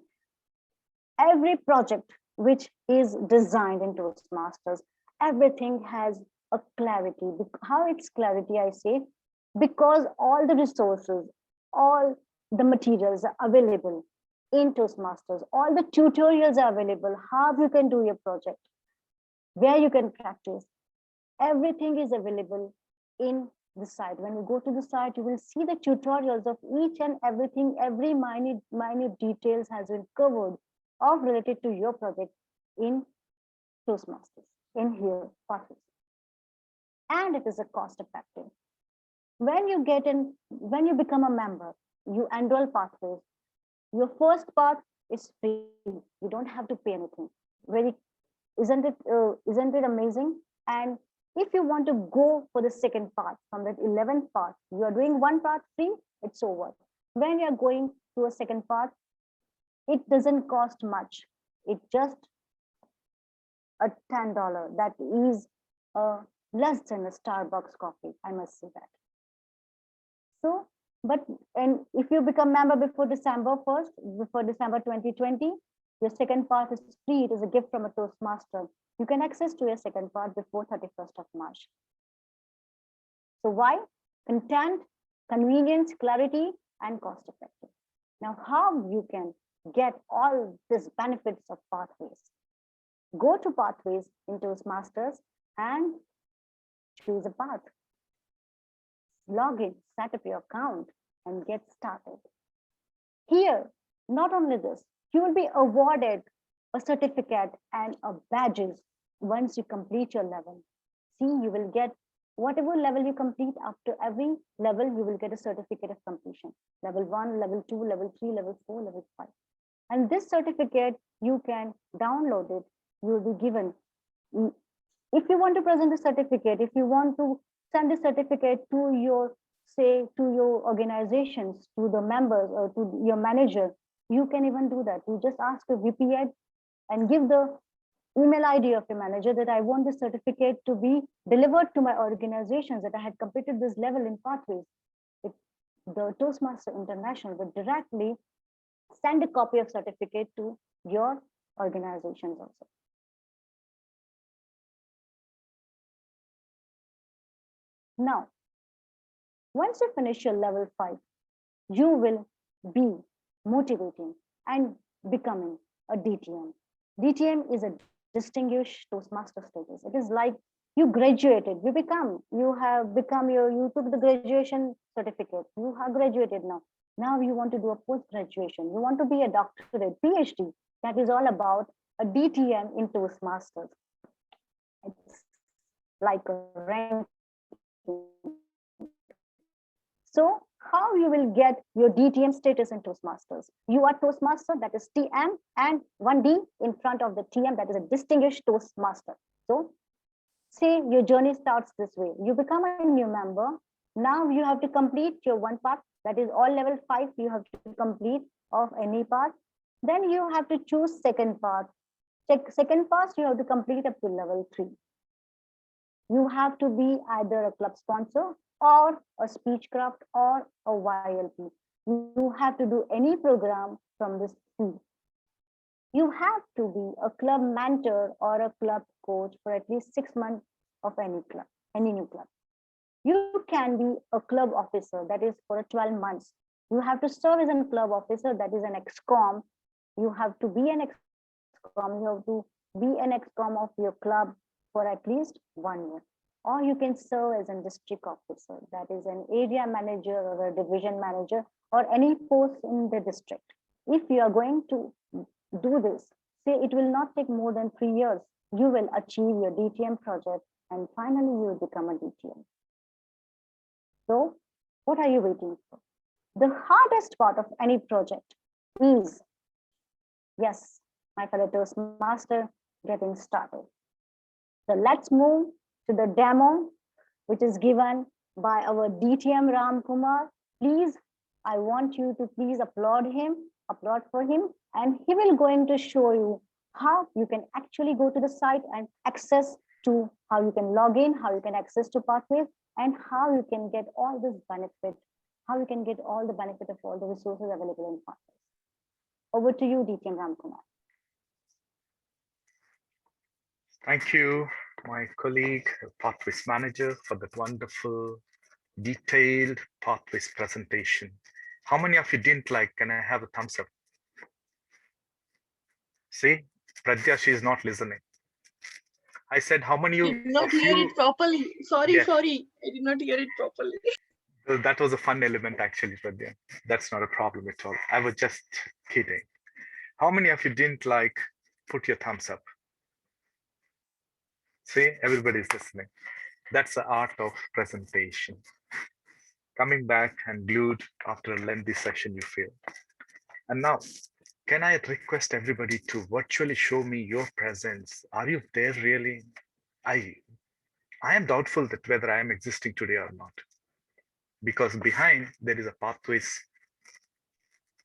Every project which is designed in Toastmasters, everything has a clarity. How it's clarity, I say, because all the resources, all the materials are available in Toastmasters. All the tutorials are available, how you can do your project, where you can practice. Everything is available in the site. When you go to the site, you will see the tutorials of each and everything, every minute details has been covered of related to your project in Toastmasters, in here, Pathways. And it is a cost effective. When you become a member, you enroll Pathways. Your first path is free. You don't have to pay anything. Isn't it amazing? And if you want to go for the second part, from that 11th part, you are doing one part free, it's over. When you are going to a second part, it doesn't cost much. It just a $10. That is less than a Starbucks coffee, I must say that. So, and if you become member before December 1st, before December 2020, your second part is free. It is a gift from a Toastmaster. You can access to your second part before 31st of March. So why? Content, convenience, clarity, and cost effective. Now, how you can get all these benefits of Pathways? Go to Pathways in Toastmasters and choose a path. Log in, set up your account, and get started. Here, not only this, you will be awarded a certificate and a badges once you complete your level. See, you will get whatever level you complete. After every level, you will get a certificate of completion. Level 1, level 2, level 3, level 4, level 5. And this certificate, you can download it. You will be given. If you want to present a certificate, if you want to send the certificate to your, say, to your organizations, to the members or to your manager, you can even do that. You just ask a VP and give the email ID of your manager that I want this certificate to be delivered to my organizations that I had completed this level in Pathways. The Toastmaster International will directly send a copy of certificate to your organizations also. Now, once you finish your level 5, you will be motivating and becoming a DTM. DTM is a distinguished Toastmaster status. It is like you graduated, you took the graduation certificate, you have graduated now. Now you want to do a post-graduation, you want to be a doctorate, PhD. That is all about a DTM in Toastmasters. It's like a rank. So how you will get your DTM status in Toastmasters? You are Toastmaster, that is TM, and 1D in front of the TM, that is a distinguished Toastmaster. So say your journey starts this way. You become a new member. Now you have to complete your one part, that is all level 5 you have to complete of any part. Then you have to choose second part. Second part you have to complete up to level 3. You have to be either a club sponsor or a speechcraft or a YLP. You have to do any program from this field. You have to be a club mentor or a club coach for at least 6 months of any club, any new club. You can be a club officer, that is for 12 months. You have to serve as a club officer, that is an excom. You have to be an excom. You have to be an excom of your club for at least 1 year. Or you can serve as a district officer, that is an area manager or a division manager or any post in the district. If you are going to do this, say it will not take more than 3 years, you will achieve your DTM project and finally you will become a DTM. So what are you waiting for? The hardest part of any project is, yes, my fellow Toastmaster, getting started. So let's move to the demo, which is given by our DTM Ram Kumar. Please, I want you to please applaud for him, and he will going to show you how you can actually go to the site and access to how you can log in, how you can access to Pathways, and how you can get all this benefit, how you can get all the benefit of all the resources available in Pathways. Over to you, DTM Ram Kumar. Thank you, my colleague, Pathways Manager, for that wonderful, detailed Pathways presentation. How many of you didn't like? Can I have a thumbs up? See, Pradya, she is not listening. I said, how many I did not of hear you? it properly. Sorry, Yes. sorry. I did not hear it properly. That was a fun element, actually, Pradya. That's not a problem at all. I was just kidding. How many of you didn't like? Put your thumbs up. See, everybody's listening. That's the art of presentation. Coming back and glued after a lengthy session, you feel. And now, can I request everybody to virtually show me your presence? Are you there really? I am doubtful that whether I am existing today or not, because behind there is a pathways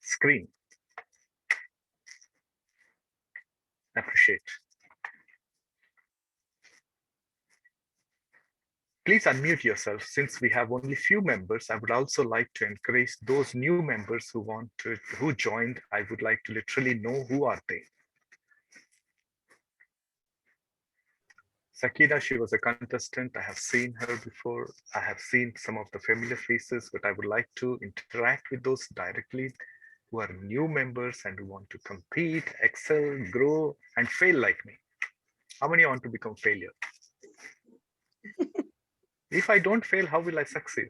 screen. Appreciate. Please unmute yourself. Since we have only few members, I would also like to encourage those new members who joined. I would like to literally know who are they. Sakina, she was a contestant. I have seen her before. I have seen some of the familiar faces, but I would like to interact with those directly who are new members and who want to compete, excel, grow, and fail like me. How many want to become failure? If I don't fail, how will I succeed?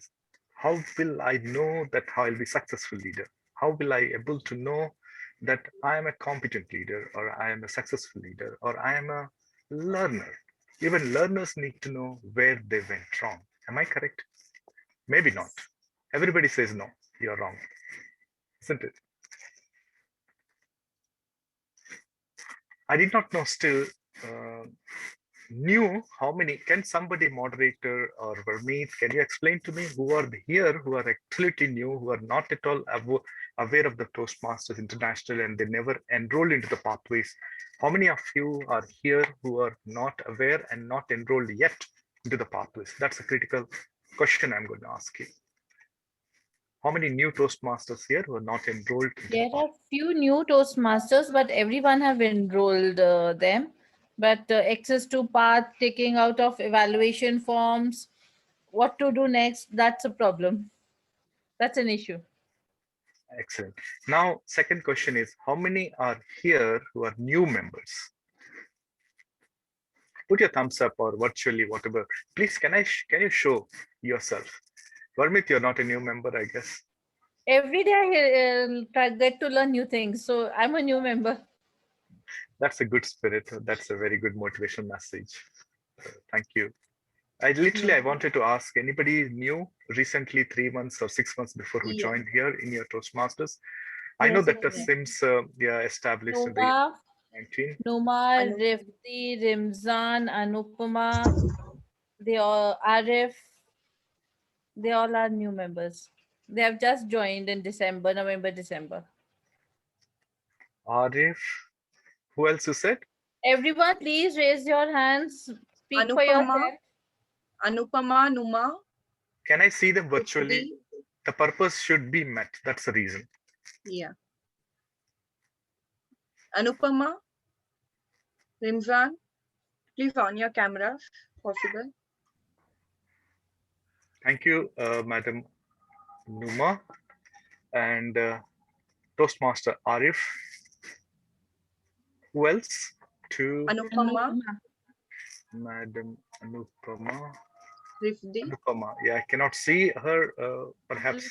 How will I know that I'll be successful leader? How will I able to know that I am a competent leader, or I am a successful leader, or I am a learner? Even learners need to know where they went wrong. Am I correct? Maybe not. Everybody says no, you're wrong, isn't it? I did not know still uh, knew how many. Can somebody, moderator or Vermeet, can you explain to me who are here who are absolutely new, who are not at all aware of the Toastmasters International and they never enrolled into the pathways? How many of you are here who are not aware and not enrolled yet into the pathways? That's a critical question I'm going to ask you. How many new Toastmasters here who are not enrolled into There the are pathways? few new Toastmasters, but everyone have enrolled them. But access to path, taking out of evaluation forms, what to do next, that's a problem. That's an issue. Excellent. Now, second question is, how many are here who are new members? Put your thumbs up or virtually, whatever. Please, can you show yourself? Varmit, you're not a new member, I guess. Every day get to learn new things. So I'm a new member. That's a good spirit. That's a very good motivational message. Thank you. I wanted to ask anybody new recently, 3 months or 6 months before who Yeah. joined here in your Toastmasters. I know Yes, that the yeah. SIMS established in the Noma, 19. Noma, Anup- Rifti, Rimzan, Anupama, they all Arif, they all are new members. They have just joined in December, November, December. Arif, who else you said? Everyone, please raise your hands. Speak for Anupama, yourself. Anupama, Numa, Can I see them virtually? Rifdi. The purpose should be met. That's the reason. Yeah. Anupama, Rimzan, please on your cameras, possible. Thank you, Madam Numa and Toastmaster Arif. Who else? To Anupama, Madam Anupama. Rifdi. Anupama. Yeah, I cannot see her. Perhaps.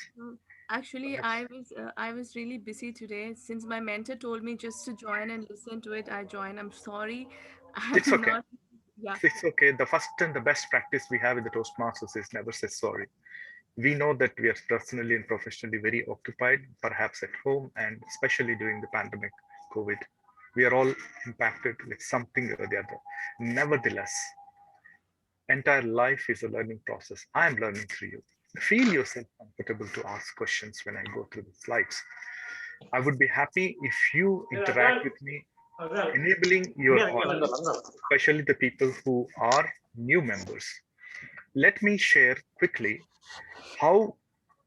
Actually, Perhaps. I was really busy today. Since my mentor told me just to join and listen to it, I joined. I'm sorry. It's I'm okay. not. Yeah. It's okay. The first and the best practice we have in the Toastmasters is never say sorry. We know that we are personally and professionally very occupied, perhaps at home, and especially during the pandemic, COVID. We are all impacted with something or the other. Nevertheless, entire life is a learning process. I am learning through you. Feel yourself comfortable to ask questions when I go through the slides. I would be happy if you interact with me, enabling your audience, especially the people who are new members. Let me share quickly how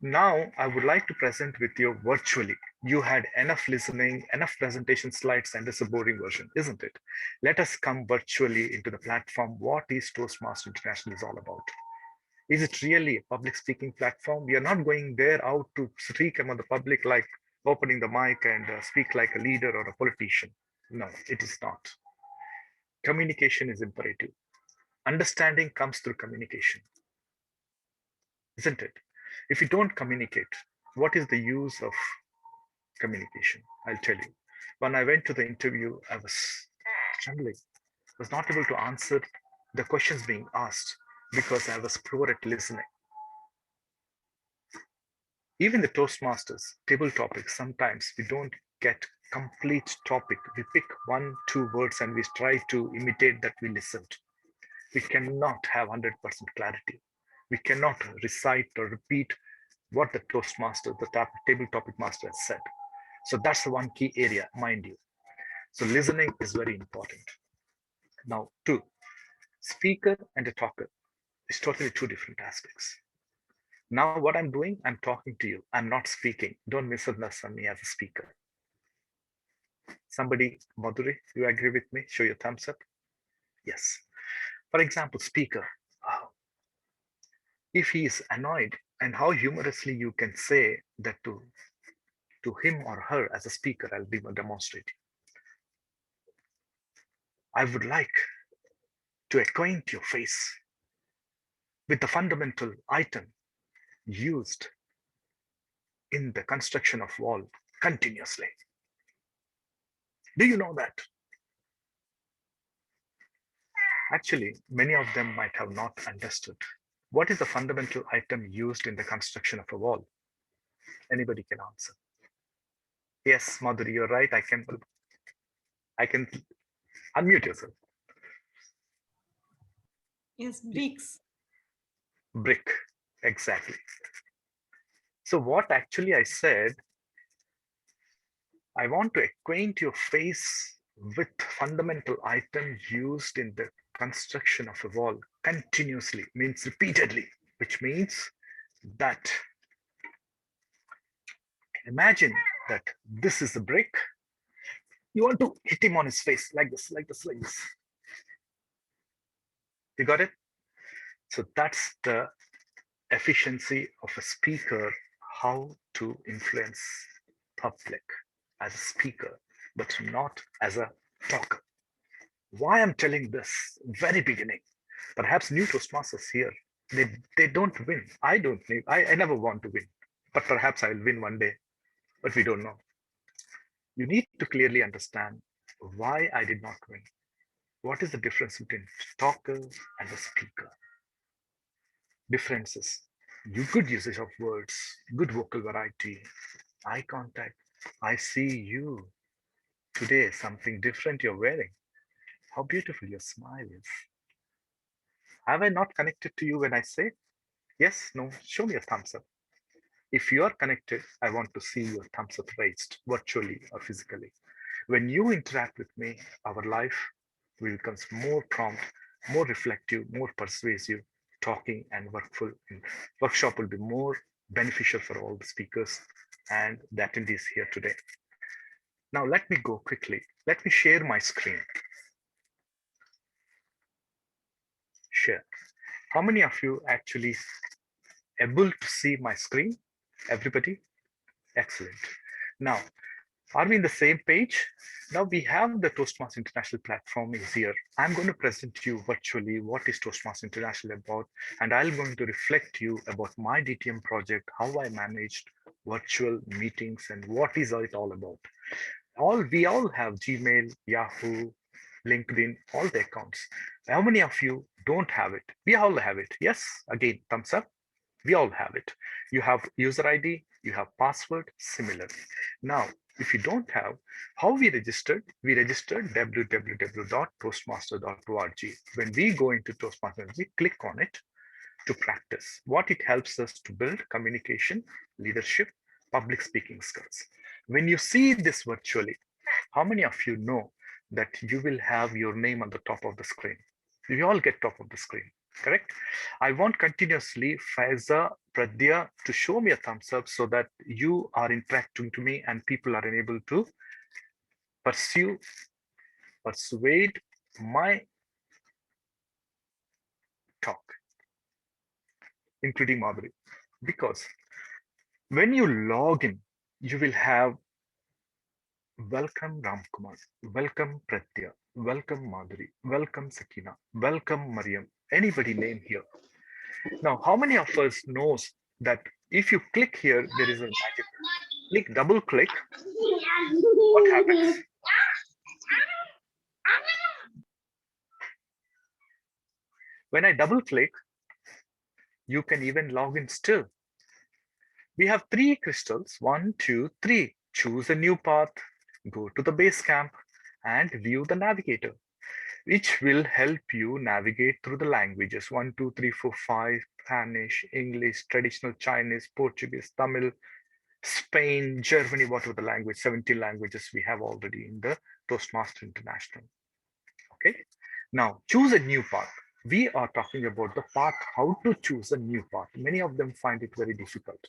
now I would like to present with you virtually. You had enough listening, enough presentation slides, and it's a boring version, isn't it? Let us come virtually into the platform. What is Toastmasters International is all about? Is it really a public speaking platform? We are not going there out to speak among the public like opening the mic and speak like a leader or a politician. No, it is not. Communication is imperative. Understanding comes through communication, isn't it? If you don't communicate, what is the use of communication? I'll tell you. When I went to the interview, I was trembling, was not able to answer the questions being asked because I was poor at listening. Even the Toastmasters table topics, sometimes we don't get complete topic. We pick 1, 2 words and we try to imitate that we listened. We cannot have 100% clarity. We cannot recite or repeat what the Toastmaster, the table topic master has said. So that's the one key area, mind you. So listening is very important. Now, 2, speaker and a talker is totally 2 different aspects. Now what I'm doing, I'm talking to you. I'm not speaking. Don't misunderstand me as a speaker. Somebody, Madhuri, you agree with me? Show your thumbs up. Yes. For example, speaker. If he is annoyed, and how humorously you can say that to him or her as a speaker, I'll be demonstrating. I would like to acquaint your face with the fundamental item used in the construction of wall continuously. Do you know that? Actually, many of them might have not understood. What is the fundamental item used in the construction of a wall? Anybody can answer. Yes, Madhuri, you're right. I can unmute yourself. Yes, bricks. Brick, exactly. So what actually I said, I want to acquaint your face with fundamental item used in the construction of a wall continuously, means repeatedly, which means that imagine that this is a brick. You want to hit him on his face like this, like this, like this. You got it? So that's the efficiency of a speaker, how to influence public as a speaker, but not as a talker. Why I'm telling this very beginning, perhaps new Toastmasters here, they don't win. I don't need, I never want to win, but perhaps I'll win one day, but we don't know. You need to clearly understand why I did not win. What is the difference between talker and a speaker? Differences. Good usage of words, good vocal variety, eye contact. I see you today, something different you're wearing. How beautiful your smile is. Have I not connected to you when I say yes, no? Show me a thumbs up. If you are connected, I want to see your thumbs up raised virtually or physically. When you interact with me, our life will become more prompt, more reflective, more persuasive, talking and workful. Workshop will be more beneficial for all the speakers and the attendees here today. Now let me go quickly. Let me share my screen. Share. How many of you actually able to see my screen? Everybody? Excellent. Now, are we in the same page? Now we have the Toastmasters International platform is here. I'm going to present to you virtually what is Toastmasters International about, and I'm going to reflect to you about my DTM project, how I managed virtual meetings, and what is it all about. We all have Gmail, Yahoo, LinkedIn, all the accounts. How many of you don't have it? We all have it. Yes, again, thumbs up. We all have it. You have user ID, you have password, similar. Now, if you don't have, how we registered? We registered www.toastmaster.org. When we go into Toastmasters, we click on it to practice. What it helps us to build communication, leadership, public speaking skills. When you see this virtually, how many of you know that you will have your name on the top of the screen? We all get top of the screen, correct? I want continuously Faiza, Pradya to show me a thumbs up so that you are interacting to me and people are able to persuade my talk. including Madhuri, because when you log in, you will have welcome Ramkumar, welcome Pratya, welcome Madhuri, welcome Sakina, welcome Mariam, anybody name here. Now, how many of us knows that if you click here, there is a magic. Click, double click, what happens? When I double click, you can even log in still. We have 3 crystals, 1, 2, 3. Choose a new path, go to the base camp and view the navigator, which will help you navigate through the languages 1, 2, 3, 4, 5, Spanish, English, traditional Chinese, Portuguese, Tamil, Spain, Germany, whatever the language, 17 languages we have already in the Toastmaster International. Okay, now choose a new path. We are talking about the path, how to choose a new path. Many of them find it very difficult.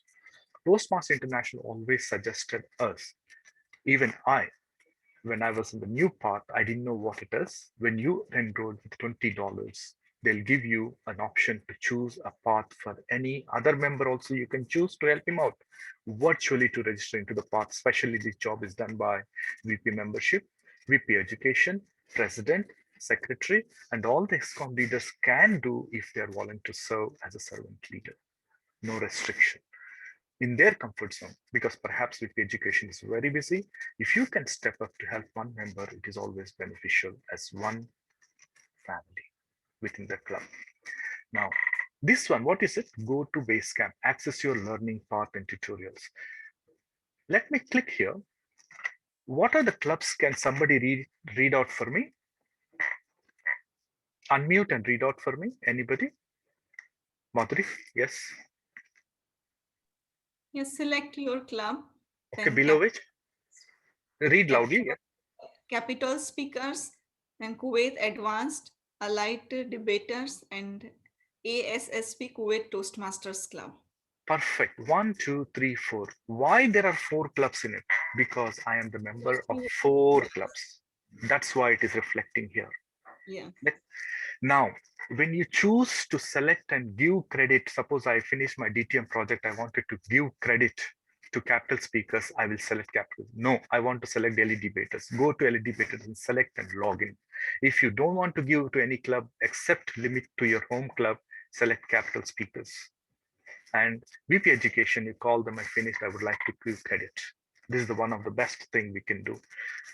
Toastmaster International always suggested us, even I, when I was in the new path, I didn't know what it is. When you enroll with $20, they'll give you an option to choose a path for any other member also you can choose to help him out virtually to register into the path. Especially this job is done by VP membership, VP education, president, secretary, and all the ExCom leaders can do if they are willing to serve as a servant leader. No restriction in their comfort zone, because perhaps with education is very busy. If you can step up to help one member, it is always beneficial as one family within the club. Now, this one, what is it? Go to Basecamp, access your learning path and tutorials. Let me click here. What are the clubs? Can somebody read out for me? Unmute and read out for me. Anybody? Madhuri, yes. You select your club. Okay, below which? Read loudly. Yeah. Capital Speakers, then Kuwait Advanced, Allied Debaters, and ASSP Kuwait Toastmasters Club. Perfect. 1, 2, 3, 4. Why there are 4 clubs in it? Because I am the member of 4 clubs. That's why it is reflecting here. Yeah. Now, when you choose to select and give credit, suppose I finished my DTM project, I wanted to give credit to capital speakers, I will select capital. No, I want to select LE debaters. Go to LE debaters and select and log in. If you don't want to give to any club except limit to your home club, select capital speakers. And VP education, you call them, I finished, I would like to give credit. This is the one of the best thing we can do.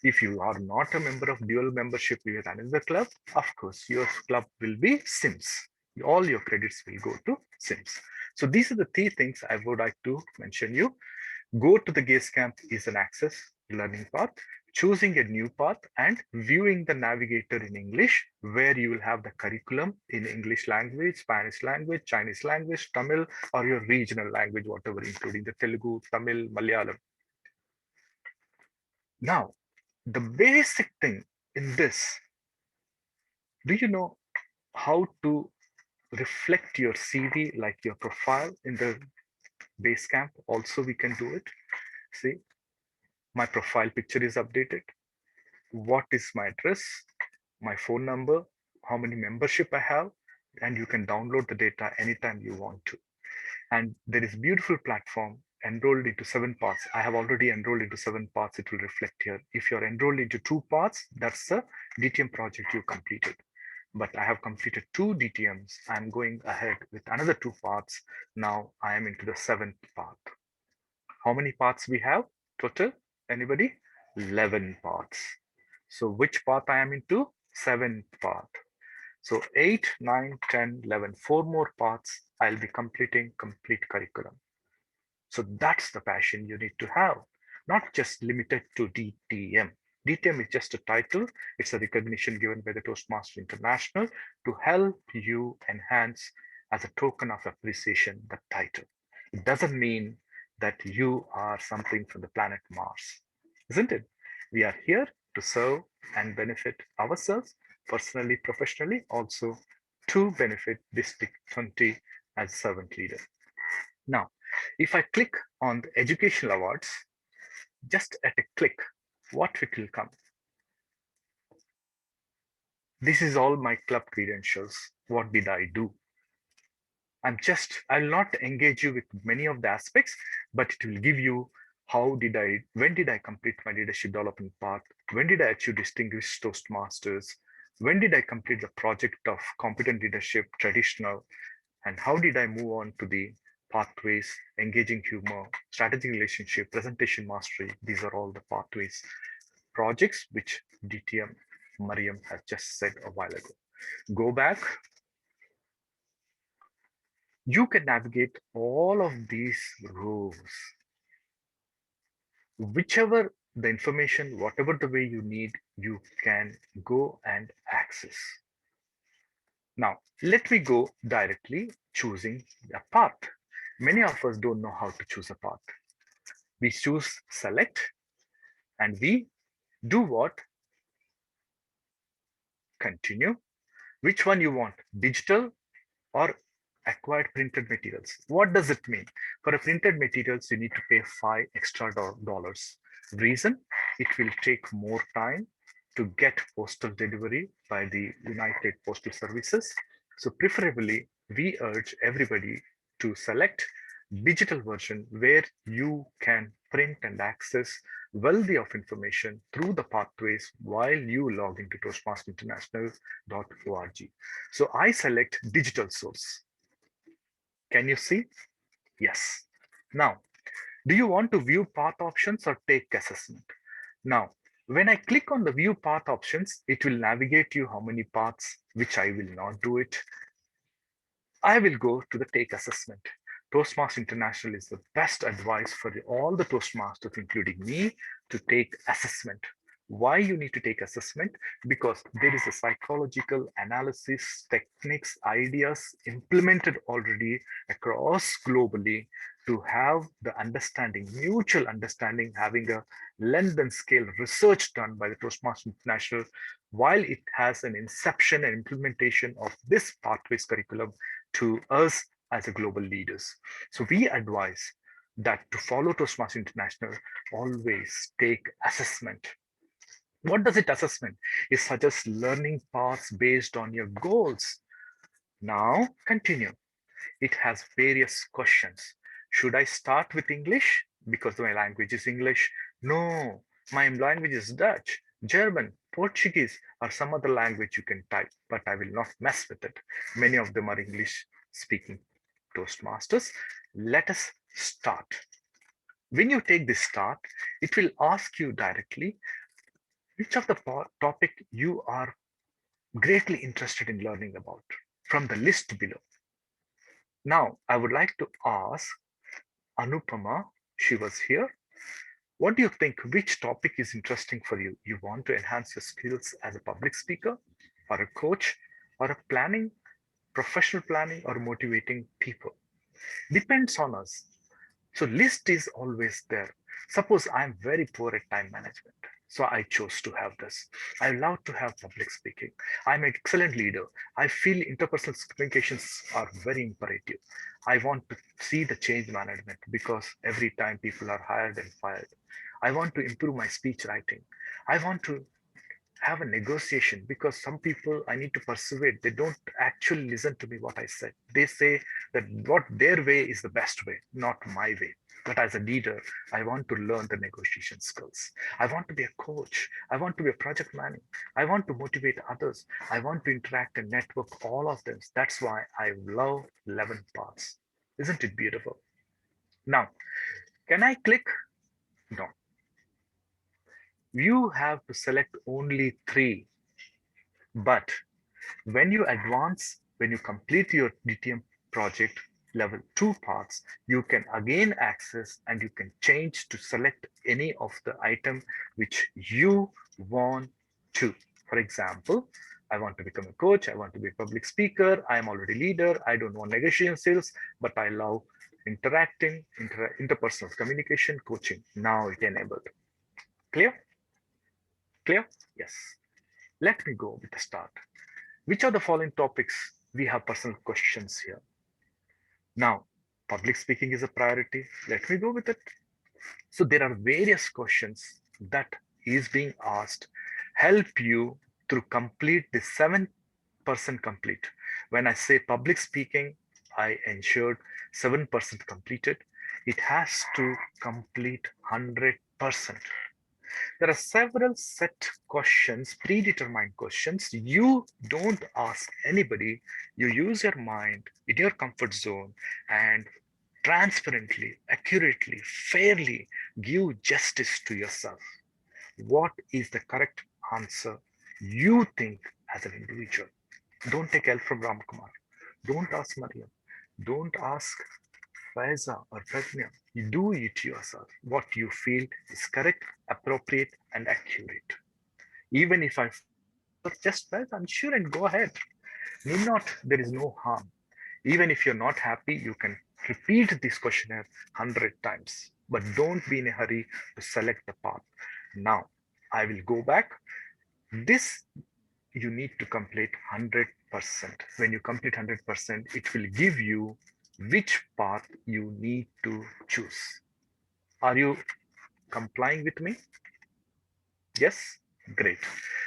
If you are not a member of dual membership with another club, of course, your club will be SIMS. All your credits will go to SIMS. So these are the 3 things I would like to mention you. Go to the Gaze Camp is an access learning path, choosing a new path and viewing the navigator in English, where you will have the curriculum in English language, Spanish language, Chinese language, Tamil, or your regional language, whatever, including the Telugu, Tamil, Malayalam. Now, the basic thing in this, do you know how to reflect your CV, like your profile in the Basecamp? Also, we can do it. See, my profile picture is updated. What is my address, my phone number, how many membership I have, and you can download the data anytime you want to. And there is beautiful platform enrolled into 7 parts. I have already enrolled into 7 parts. It will reflect here. If you're enrolled into 2 parts, that's the DTM project you completed. But I have completed 2 DTMs. I'm going ahead with another 2 parts. Now I am into the 7th part. How many parts we have total? Anybody? 11 parts. So which path I am into? 7th path. So 8, 9, 10, 11, 4 more parts, I'll be completing complete curriculum. So that's the passion you need to have, not just limited to DTM. DTM is just a title. It's a recognition given by the Toastmaster International to help you enhance as a token of appreciation the title. It doesn't mean that you are something from the planet Mars, isn't it? We are here to serve and benefit ourselves personally, professionally, also to benefit District 20 as servant leader. Now, if I click on the educational awards, just at a click, what it will come? This is all my club credentials. What did I do? I'll not engage you with many of the aspects, but it will give you when did I complete my leadership development path? When did I achieve distinguished Toastmasters? When did I complete the project of competent leadership traditional? And how did I move on to the pathways, engaging humor, strategic relationship, presentation mastery? These are all the pathways, projects which DTM Mariam has just said a while ago. Go back. You can navigate all of these rows. Whichever the information, whatever the way you need, you can go and access. Now, let me go directly choosing a path. Many of us don't know how to choose a path. We choose select and we do what? Continue. Which one you want? Digital or acquired printed materials. What does it mean? For a printed materials, you need to pay $5 extra. Reason, it will take more time to get postal delivery by the United Postal Services. So preferably, we urge everybody to select digital version where you can print and access wealthy of information through the pathways while you log into toastmasterinternational.org. So I select digital source. Can you see? Yes. Now, do you want to view path options or take assessment? Now, when I click on the view path options, it will navigate you how many paths, which I will not do it. I will go to the take assessment. Toastmasters International is the best advice for all the Toastmasters, including me, to take assessment. Why you need to take assessment? Because there is a psychological analysis, techniques, ideas implemented already across globally to have the understanding, mutual understanding, having a length and scale research done by the Toastmasters International, while it has an inception and implementation of this pathways curriculum to us as a global leaders. So we advise that to follow Toastmasters International, always take assessment. What does it assessment? It suggests learning paths based on your goals. Now continue. It has various questions. Should I start with English because my language is English? No, my language is Dutch, German, Portuguese, or some other language you can type, but I will not mess with it. Many of them are English speaking Toastmasters. Let us start. When you take this start, it will ask you directly which of the topic you are greatly interested in learning about from the list below. Now, I would like to ask Anupama, she was here. What do you think? Which topic is interesting for you? You want to enhance your skills as a public speaker, or a coach, or a planning, professional planning, or motivating people? Depends on us. So list is always there. Suppose I'm very poor at time management. So I chose to have this. I love to have public speaking. I'm an excellent leader. I feel interpersonal communications are very imperative. I want to see the change management because every time people are hired and fired. I want to improve my speech writing. I want to have a negotiation because some people I need to persuade. They don't actually listen to me what I said. They say that what their way is the best way, not my way. But as a leader, I want to learn the negotiation skills. I want to be a coach. I want to be a project manager. I want to motivate others. I want to interact and network all of them. That's why I love 11 paths. Isn't it beautiful? Now, can I click? No. You have to select only 3. But when you advance, when you complete your DTM project level 2 parts, you can again access and you can change to select any of the item which you want to. For example, I want to become a coach, I want to be a public speaker, I am already leader, I don't want negotiation skills, but I love interacting, interpersonal communication, coaching. Now it enabled. Clear? Clear? Yes. Let me go with the start. Which are the following topics? We have personal questions here. Now, public speaking is a priority. Let me go with it. So there are various questions that is being asked. Help you to complete the 7% complete. When I say public speaking, I ensured 7% completed. It has to complete 100%. There are several set questions, predetermined questions. You don't ask anybody. You use your mind in your comfort zone and transparently, accurately, fairly give justice to yourself. What is the correct answer you think as an individual? Don't take help from Ramkumar. Don't ask Mariam. Don't ask Faiza or Pragna. You do it yourself. What you feel is correct, appropriate, and accurate. Even if I just felt unsure and go ahead. Need not, there is no harm. Even if you're not happy, you can repeat this questionnaire 100 times. But don't be in a hurry to select the path. Now, I will go back. This you need to complete 100%. When you complete 100%, it will give you which path you need to choose. Are you complying with me? Yes? Great.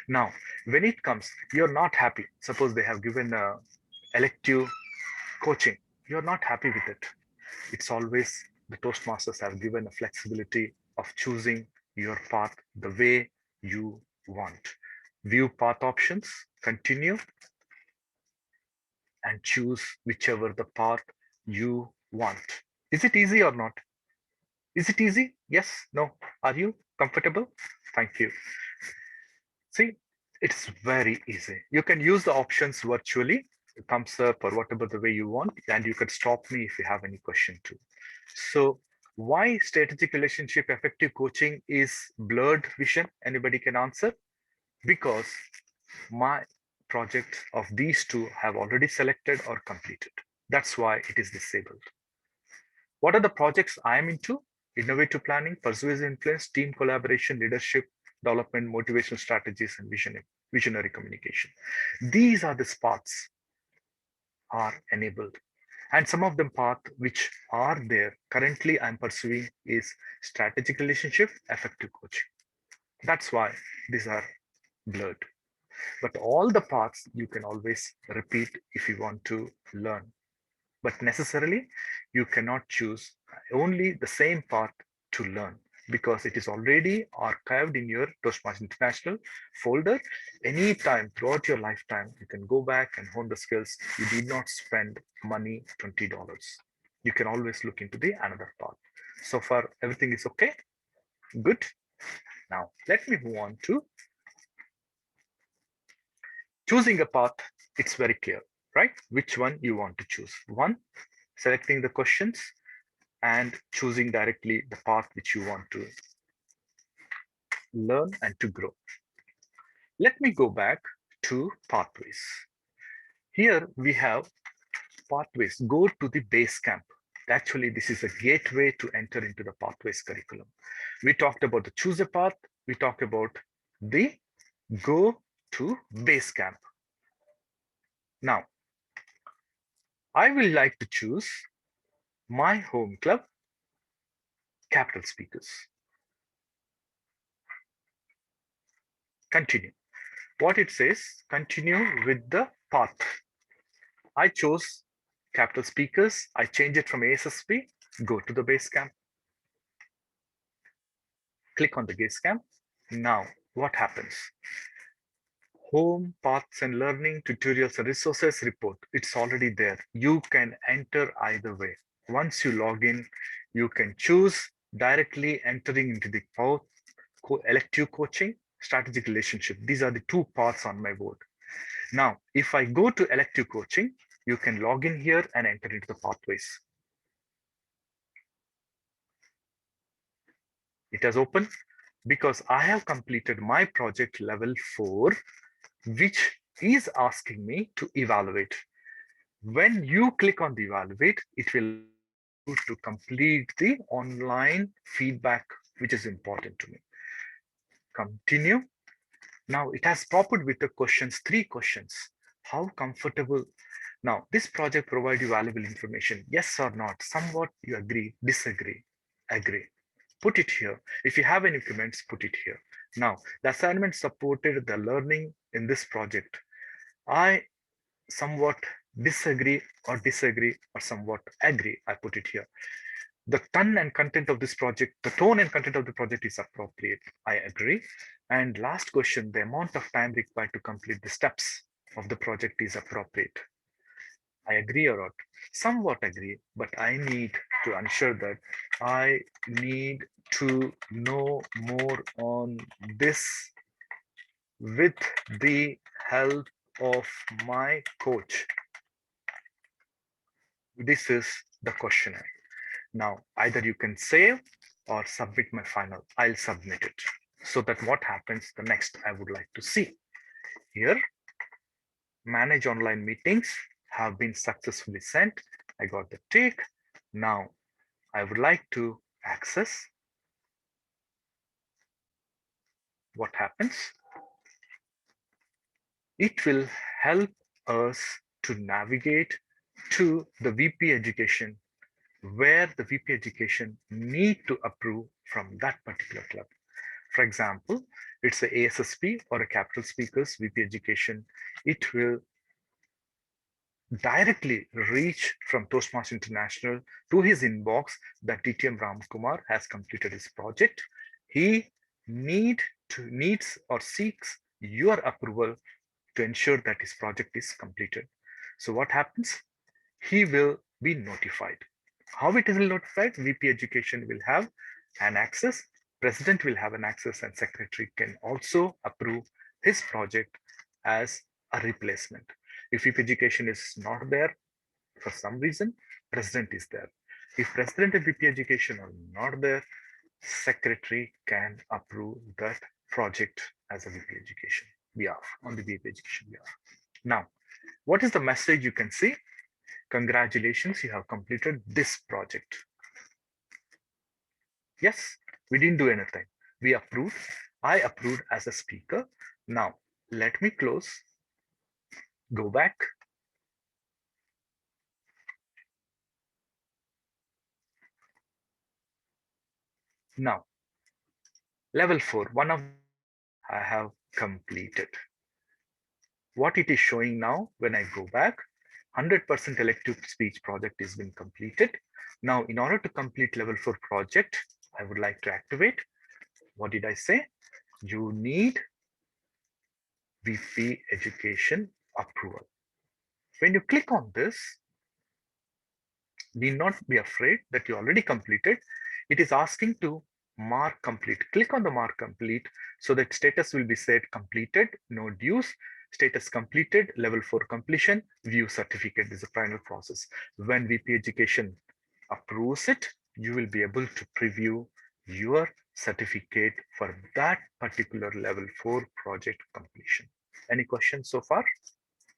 Now, when it comes, you're not happy. Suppose they have given elective coaching. You're not happy with it. It's always the Toastmasters have given a flexibility of choosing your path the way you want. View path options, continue, and choose whichever the path you want. Is it easy or not? Is it easy? Yes? No? Are you comfortable? Thank you. See, it's very easy. You can use the options virtually, thumbs up or whatever the way you want, and you can stop me if you have any question too. So why strategic relationship effective coaching is blurred vision? Anybody can answer? Because my project of these two have already selected or completed. That's why it is disabled. What are the projects I am into? Innovative planning, persuasive influence, team collaboration, leadership, development, motivational strategies, and visionary communication. These are the paths are enabled. And some of them path which are there currently I'm pursuing is strategic relationship, effective coaching. That's why these are blurred. But all the paths you can always repeat if you want to learn. But necessarily, you cannot choose only the same path to learn because it is already archived in your Toastmasters International folder. Anytime throughout your lifetime, you can go back and hone the skills. You did not spend money, $20. You can always look into the another path. So far, everything is okay? Good. Now, let me move on to choosing a path. It's very clear, right? Which one you want to choose. One, selecting the questions and choosing directly the path which you want to learn and to grow. Let me go back to pathways. Here we have pathways. Go to the base camp. Actually, this is a gateway to enter into the pathways curriculum. We talked about the choose a path. We talked about the go to base camp. Now, I will like to choose my home club, Capital Speakers. Continue. What it says, continue with the path. I chose Capital Speakers. I change it from ASSP, go to the base camp. Click on the base camp. Now, what happens? Home, paths and learning, tutorials and resources report. It's already there. You can enter either way. Once you log in, you can choose directly entering into the path, elective coaching, strategic relationship. These are the two paths on my board. Now, if I go to elective coaching, you can log in here and enter into the pathways. It has opened because I have completed my project level 4, which is asking me to evaluate. When you click on the evaluate, it will to complete the online feedback, which is important to me. Continue. Now it has popped with the questions, 3 questions. How comfortable? Now this project provides you valuable information. Yes or not? Somewhat you agree, disagree, agree. Put it here. If you have any comments, put it here. Now the assignment supported the learning in this project. I somewhat disagree or somewhat agree. I put it here. The tone and content of this project, the tone and content of the project is appropriate. I agree. And last question, the amount of time required to complete the steps of the project is appropriate. I agree or not? Somewhat agree, but I need to ensure that I need to know more on this with the help of my coach. This is the questionnaire. Now, either you can save or submit my final. I'll submit it. So that what happens the next I would like to see. Here, manage online meetings have been successfully sent. I got the tick. Now, I would like to access. What happens? It will help us to navigate to the VP Education, where the VP Education need to approve from that particular club. For example, it's a ASSP or a capital speakers VP Education. It will directly reach from Toastmasters International to his inbox that DTM Ramkumar has completed his project. He needs or seeks your approval to ensure that his project is completed. So what happens? He will be notified. How it is notified? VP Education will have an access, President will have an access, and Secretary can also approve his project as a replacement. If VP Education is not there for some reason, President is there. If President and VP Education are not there, Secretary can approve that project as a VP Education. We are on the VP Education. We are. Now, what is the message you can see? Congratulations, you have completed this project. Yes, we didn't do anything. We approved. I approved as a speaker. Now, let me close. Go back. Now, level 4, one of I have completed. What it is showing now when I go back, 100% elective speech project has been completed. Now, in order to complete level 4 project, I would like to activate. What did I say? You need VP Education approval. When you click on this, need not be afraid that you already completed. It is asking to mark complete. Click on the mark complete so that status will be set completed, no dues, status completed, level 4 completion, view certificate is the final process. When VP Education approves it, you will be able to preview your certificate for that particular level 4 project completion. Any questions so far?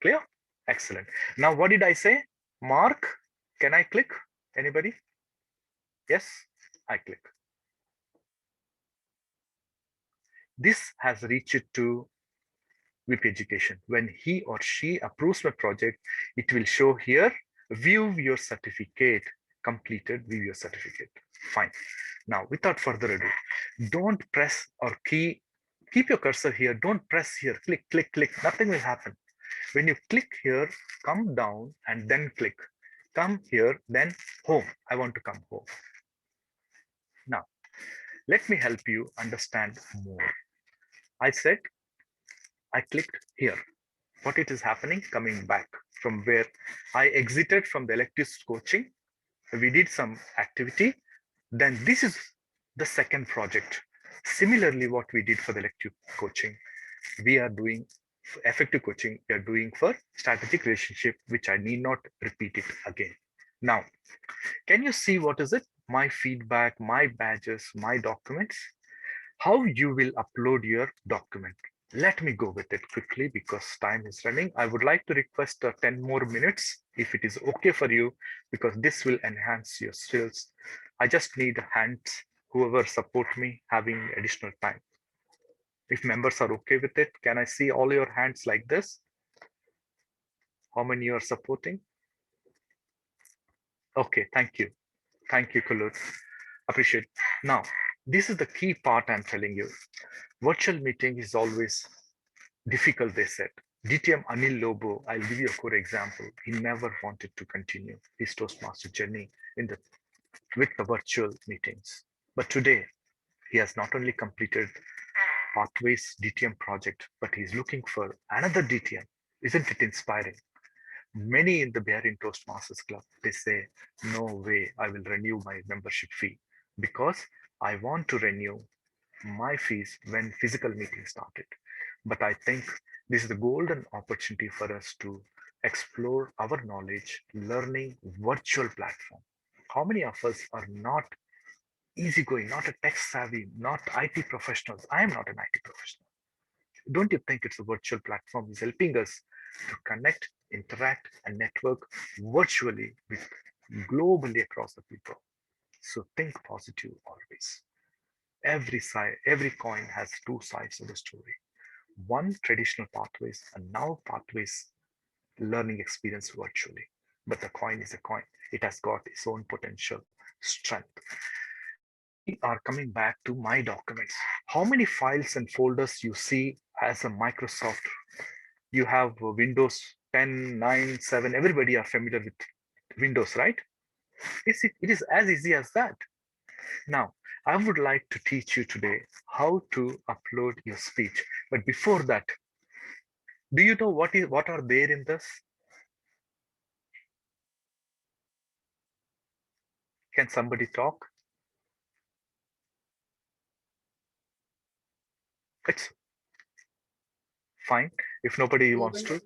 Clear? Excellent. Now, what did I say? Mark, can I click? Anybody? Yes, I click. This has reached to VP Education. When he or she approves my project, it will show here, view your certificate, completed, view your certificate. Fine. Now, without further ado, don't press or keep your cursor here. Don't press here, click, click, click. Nothing will happen. When you click here, come down and then click. Come here, then home. I want to come home. Now, let me help you understand more. I said, I clicked here. What it is happening? Coming back from where I exited from the elective coaching. We did some activity. Then this is the second project. Similarly, what we did for the elective coaching, we are doing effective coaching. We are doing for strategic relationship, which I need not repeat it again. Now, can you see what is it? My feedback, my badges, my documents. How you will upload your document. Let me go with it quickly because time is running. I would like to request 10 more minutes if it is okay for you, because this will enhance your skills. I just need hands, whoever support me having additional time. If members are okay with it, can I see all your hands like this? How many you are supporting? Okay, thank you. Thank you, Kulut. Appreciate. Now, this is the key part I'm telling you. Virtual meeting is always difficult, they said. DTM Anil Lobo, I'll give you a core example. He never wanted to continue his Toastmaster journey with the virtual meetings. But today, he has not only completed Pathways DTM project, but he's looking for another DTM. Isn't it inspiring? Many in the Bahrain Toastmasters Club, they say, no way, I will renew my membership fee because I want to renew my fees when physical meetings started. But I think this is a golden opportunity for us to explore our knowledge, learning virtual platform. How many of us are not easygoing, not a tech savvy, not IT professionals? I am not an IT professional. Don't you think it's a virtual platform is helping us to connect, interact, and network virtually with globally across the people? So think positive always. Every side, every coin has two sides of the story. One traditional pathways and now pathways learning experience virtually. But the coin is a coin. It has got its own potential strength. We are coming back to my documents. How many files and folders you see as a Microsoft? You have Windows 10, 9, 7. Everybody are familiar with Windows, right? It is as easy as that. Now, I would like to teach you today how to upload your speech. But before that, do you know what are there in this? Can somebody talk? It's fine if nobody wants to.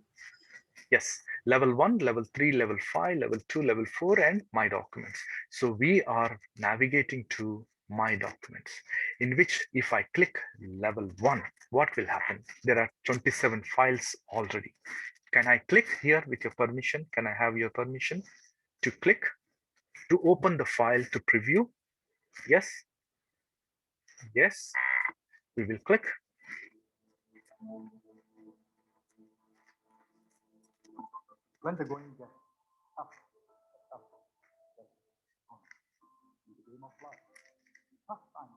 Yes, level 1, level 3, level 5, level 2, level 4, and my documents. So we are navigating to my documents, in which if I click level 1, what will happen? There are 27 files already. Can I click here with your permission? Can I have your permission to click to open the file to preview? Yes. Yes. We will click. When the going gets up, up, down, in the game of life, tough times.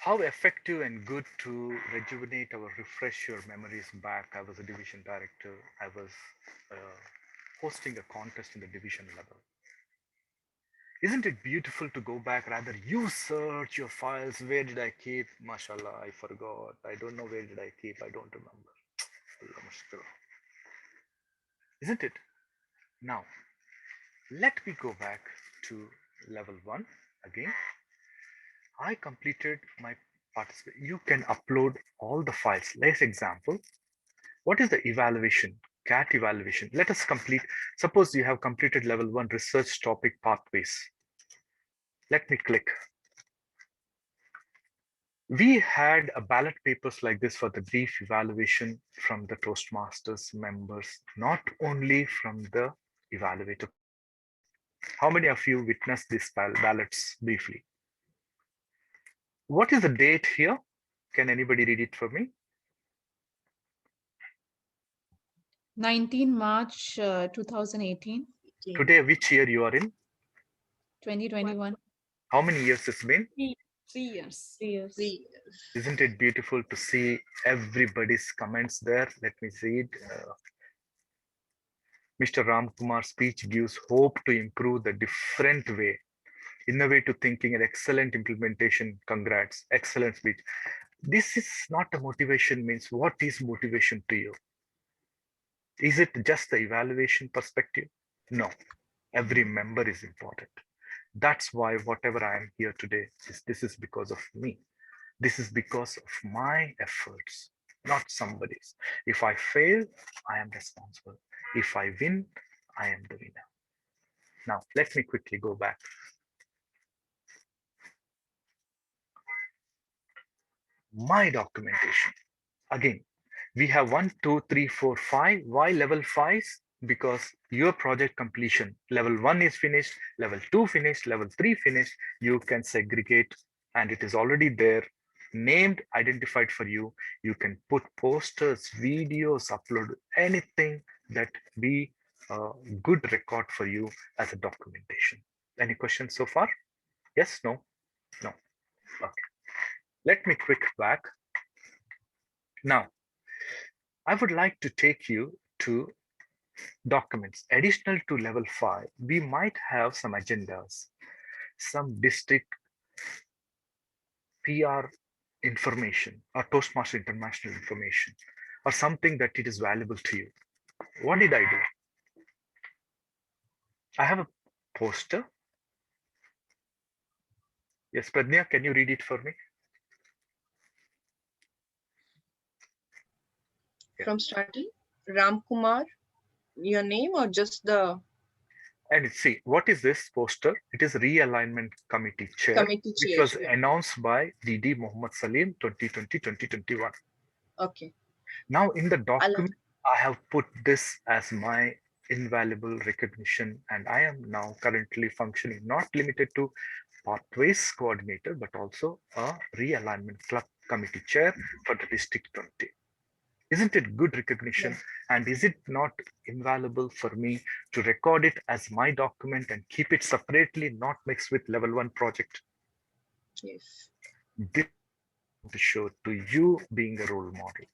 How effective and good to rejuvenate or refresh your memories back. I was a division director. I was uh, hosting a contest in the division level. Isn't it beautiful to go back? Rather, you search your files. Where did I keep? Mashallah, I forgot. I don't know where did I keep. I don't remember. Allah mushkil. Isn't it? Now, let me go back to level 1 again. I completed my participation. You can upload all the files. Let's example. What is the evaluation? CAT evaluation. Let us complete. Suppose you have completed level 1 research topic pathways. Let me click. We had a ballot papers like this for the brief evaluation from the Toastmasters members, not only from the evaluator. How many of you witnessed these ballots briefly? What is the date here? Can anybody read it for me? 19 March 2018. Today, which year you are in? 2021. How many years it's been? 3 years. 3 years. Isn't it beautiful to see everybody's comments there? Let me read. Mr. Ram Kumar's speech gives hope to improve the different way. Innovative thinking and excellent implementation. Congrats. Excellent speech. This is not a motivation means what is motivation to you? Is it just the evaluation perspective? No. Every member is important. That's why whatever I am here today, this is because of me. This is because of my efforts, not somebody's. If I fail, I am responsible. If I win, I am the winner. Now, let me quickly go back. My documentation. Again, we have 1, 2, 3, 4, 5. Why level 5? Because your project completion, level 1 is finished, level 2 finished, level 3 finished. You can segregate and it is already there, named, identified for you. You can put posters, videos, upload anything that be a good record for you as a documentation. Any questions so far? Yes, no, no. Okay. Let me quick back. Now, I would like to take you to documents. Additional to level 5, we might have some agendas, some district PR information or Toastmaster International information, or something that it is valuable to you. What did I do? I have a poster. Yes, Pradnya, can you read it for me? From starting, Ram Kumar, your name or just the And see, what is this poster? It is Realignment Committee Chair, committee which chair? was announced by DD Mohammed Salim 2020-2021. Okay. Now in the I'll document, I have put this as my invaluable recognition, and I am now currently functioning not limited to pathways coordinator, but also a realignment club committee chair for the district 20. Isn't it good recognition? Yes. And is it not invaluable for me to record it as my document and keep it separately, not mixed with level 1 project? Yes. This to show to you being a role model.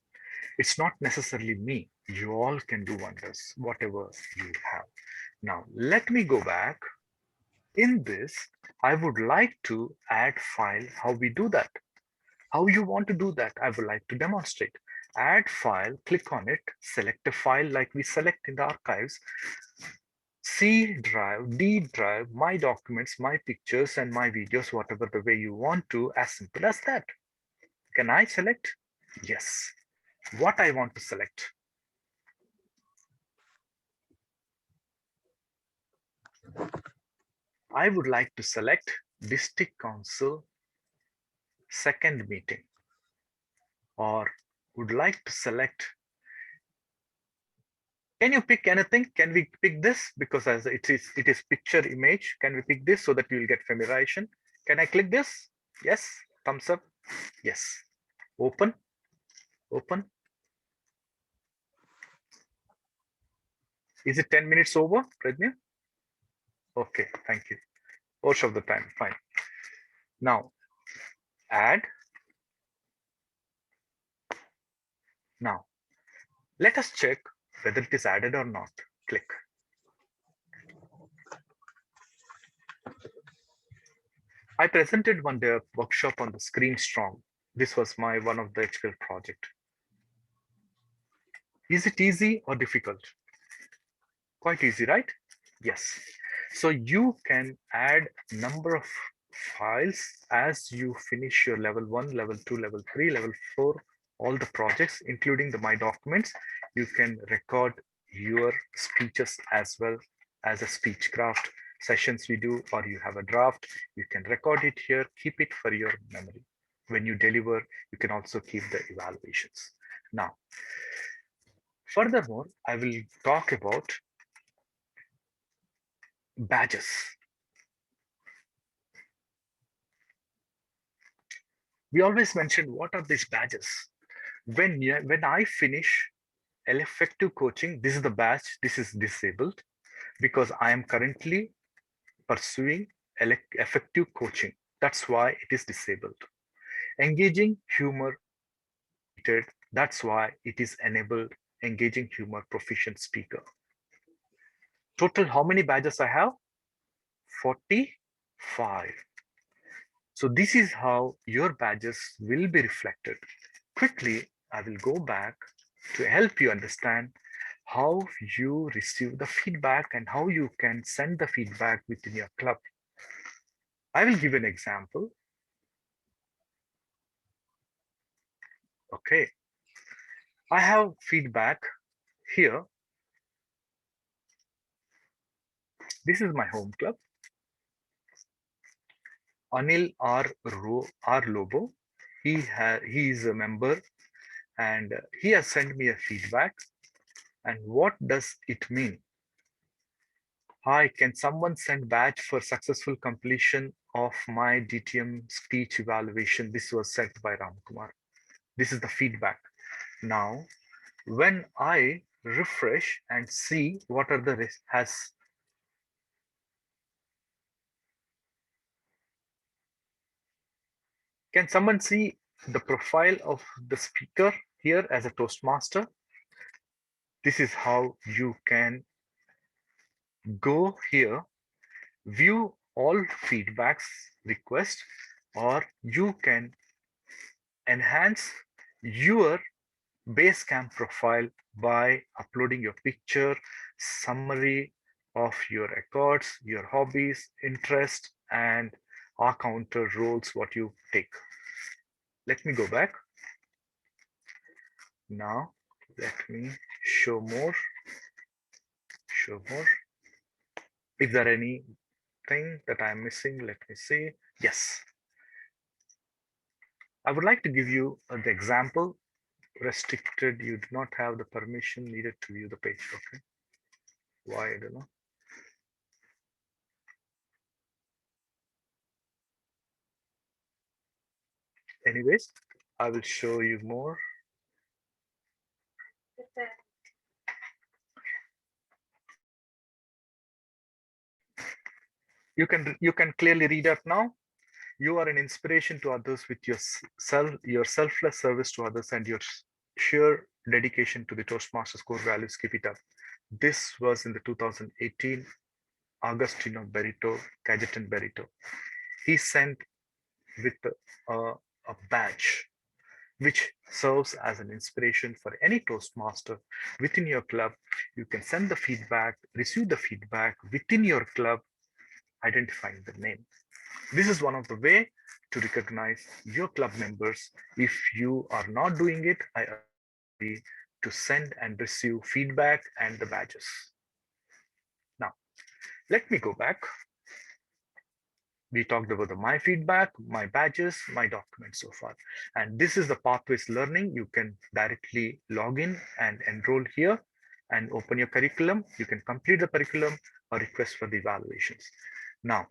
It's not necessarily me. You all can do wonders, whatever you have. Now, let me go back. In this, I would like to add file, how we do that. How you want to do that, I would like to demonstrate. Add file, click on it, select a file like we select in the archives. C drive, D drive, my documents, my pictures, and my videos, whatever the way you want to, as simple as that. Can I select? Yes. What I want to select. I would like to select District Council second meeting, or would like to select. Can you pick anything? Can we pick this? Because as it is picture image. Can we pick this so that you will get familiarization? Can I click this? Yes. Thumbs up. Yes. Open. Open. Is it 10 minutes over, Pradnya? Okay, thank you. Most of the time, fine. Now, add. Now, let us check whether it is added or not. Click. I presented one day a workshop on the screen strong. This was my one of the HPL project. Is it easy or difficult? Quite easy, right? Yes. So you can add number of files as you finish your level 1, level 2, level 3, level 4, all the projects, including the My Documents. You can record your speeches as well as a speech craft sessions we do, or you have a draft. You can record it here, keep it for your memory. When you deliver, you can also keep the evaluations. Now, furthermore, I will talk about badges. We always mention what are these badges. When I finish effective coaching, this is the badge. This is disabled because I am currently pursuing effective coaching. That's why it is disabled. Engaging humor, that's why it is enabled. Engaging humor proficient speaker. Total, how many badges I have? 45. So this is how your badges will be reflected. Quickly, I will go back to help you understand how you receive the feedback and how you can send the feedback within your club. I will give an example. Okay. I have feedback here. This is my home club. Anil R. Lobo. He is a member and he has sent me a feedback. And what does it mean? Hi, can someone send badge for successful completion of my DTM speech evaluation. This was sent by Ramkumar. This is the feedback. Now, when I refresh and see what are the can someone see the profile of the speaker here as a Toastmaster? This is how you can go here, view all feedbacks request, or you can enhance your Basecamp profile by uploading your picture, summary of your records, your hobbies, interest, and counter roles, what you take. Let me go back. Now, let me show more. Show more. Is there anything that I'm missing? Let me see. Yes. I would like to give you the example. Restricted, you do not have the permission needed to view the page. Okay. Why? I don't know. Anyways, I will show you more. You can clearly read out now. You are an inspiration to others with your selfless service to others and your sheer dedication to the Toastmasters core values. Keep it up. This was in the 2018 Agostino Berito, Cajetan Berito. He sent with a badge which serves as an inspiration for any Toastmaster within your club. You can send the feedback, receive the feedback within your club, identifying the name. This is one of the way to recognize your club members. If you are not doing it, I urge everybody to send and receive feedback and the badges. Now, let me go back. We talked about my feedback, my badges, my documents so far. And this is the pathways learning. You can directly log in and enroll here and open your curriculum. You can complete the curriculum or request for the evaluations. Now,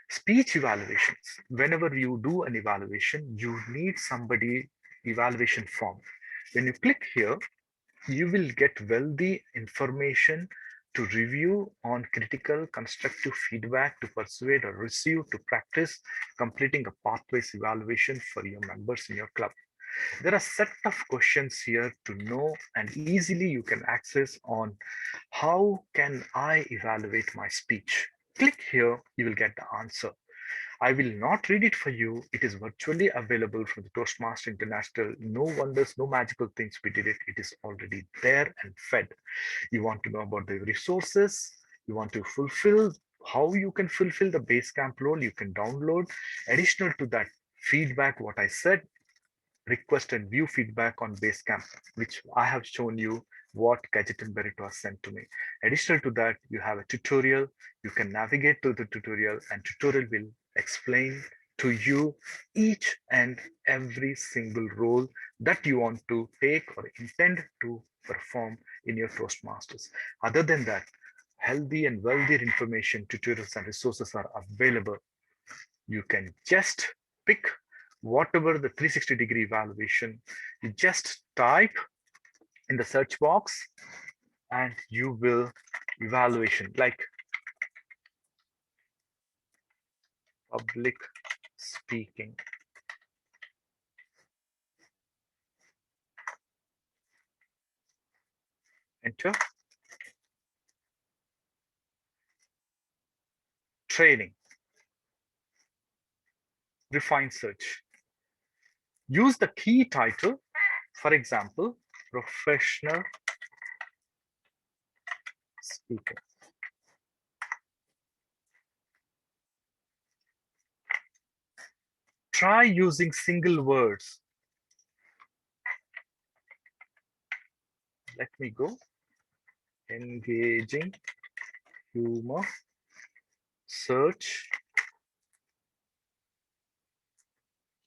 speech evaluations. Whenever you do an evaluation, you need somebody evaluation form. When you click here, you will get wealthy information to review on critical constructive feedback to persuade or receive to practice completing a pathways evaluation for your members in your club. There are set of questions here to know and easily you can access on how can I evaluate my speech. Click here, you will get the answer. I will not read it for you. It is virtually available from the Toastmaster International. No wonders, no magical things we did it. It is already there and fed. You want to know about the resources. You want to fulfill how you can fulfill the Basecamp role. You can download. Additional to that feedback, what I said, request and view feedback on Basecamp, which I have shown you what Gadget and Berito has sent to me. Additional to that, you have a tutorial. You can navigate to the tutorial and tutorial will explain to you each and every single role that you want to take or intend to perform in your Toastmasters. Other than that, healthy and wealthy information, tutorials and resources are available. You can just pick whatever the 360-degree evaluation, you just type in the search box and you will evaluation like public speaking. Enter. Training. Refine search. Use the key title, for example, professional speaker. Try using single words. Let me go. Engaging, humor, search.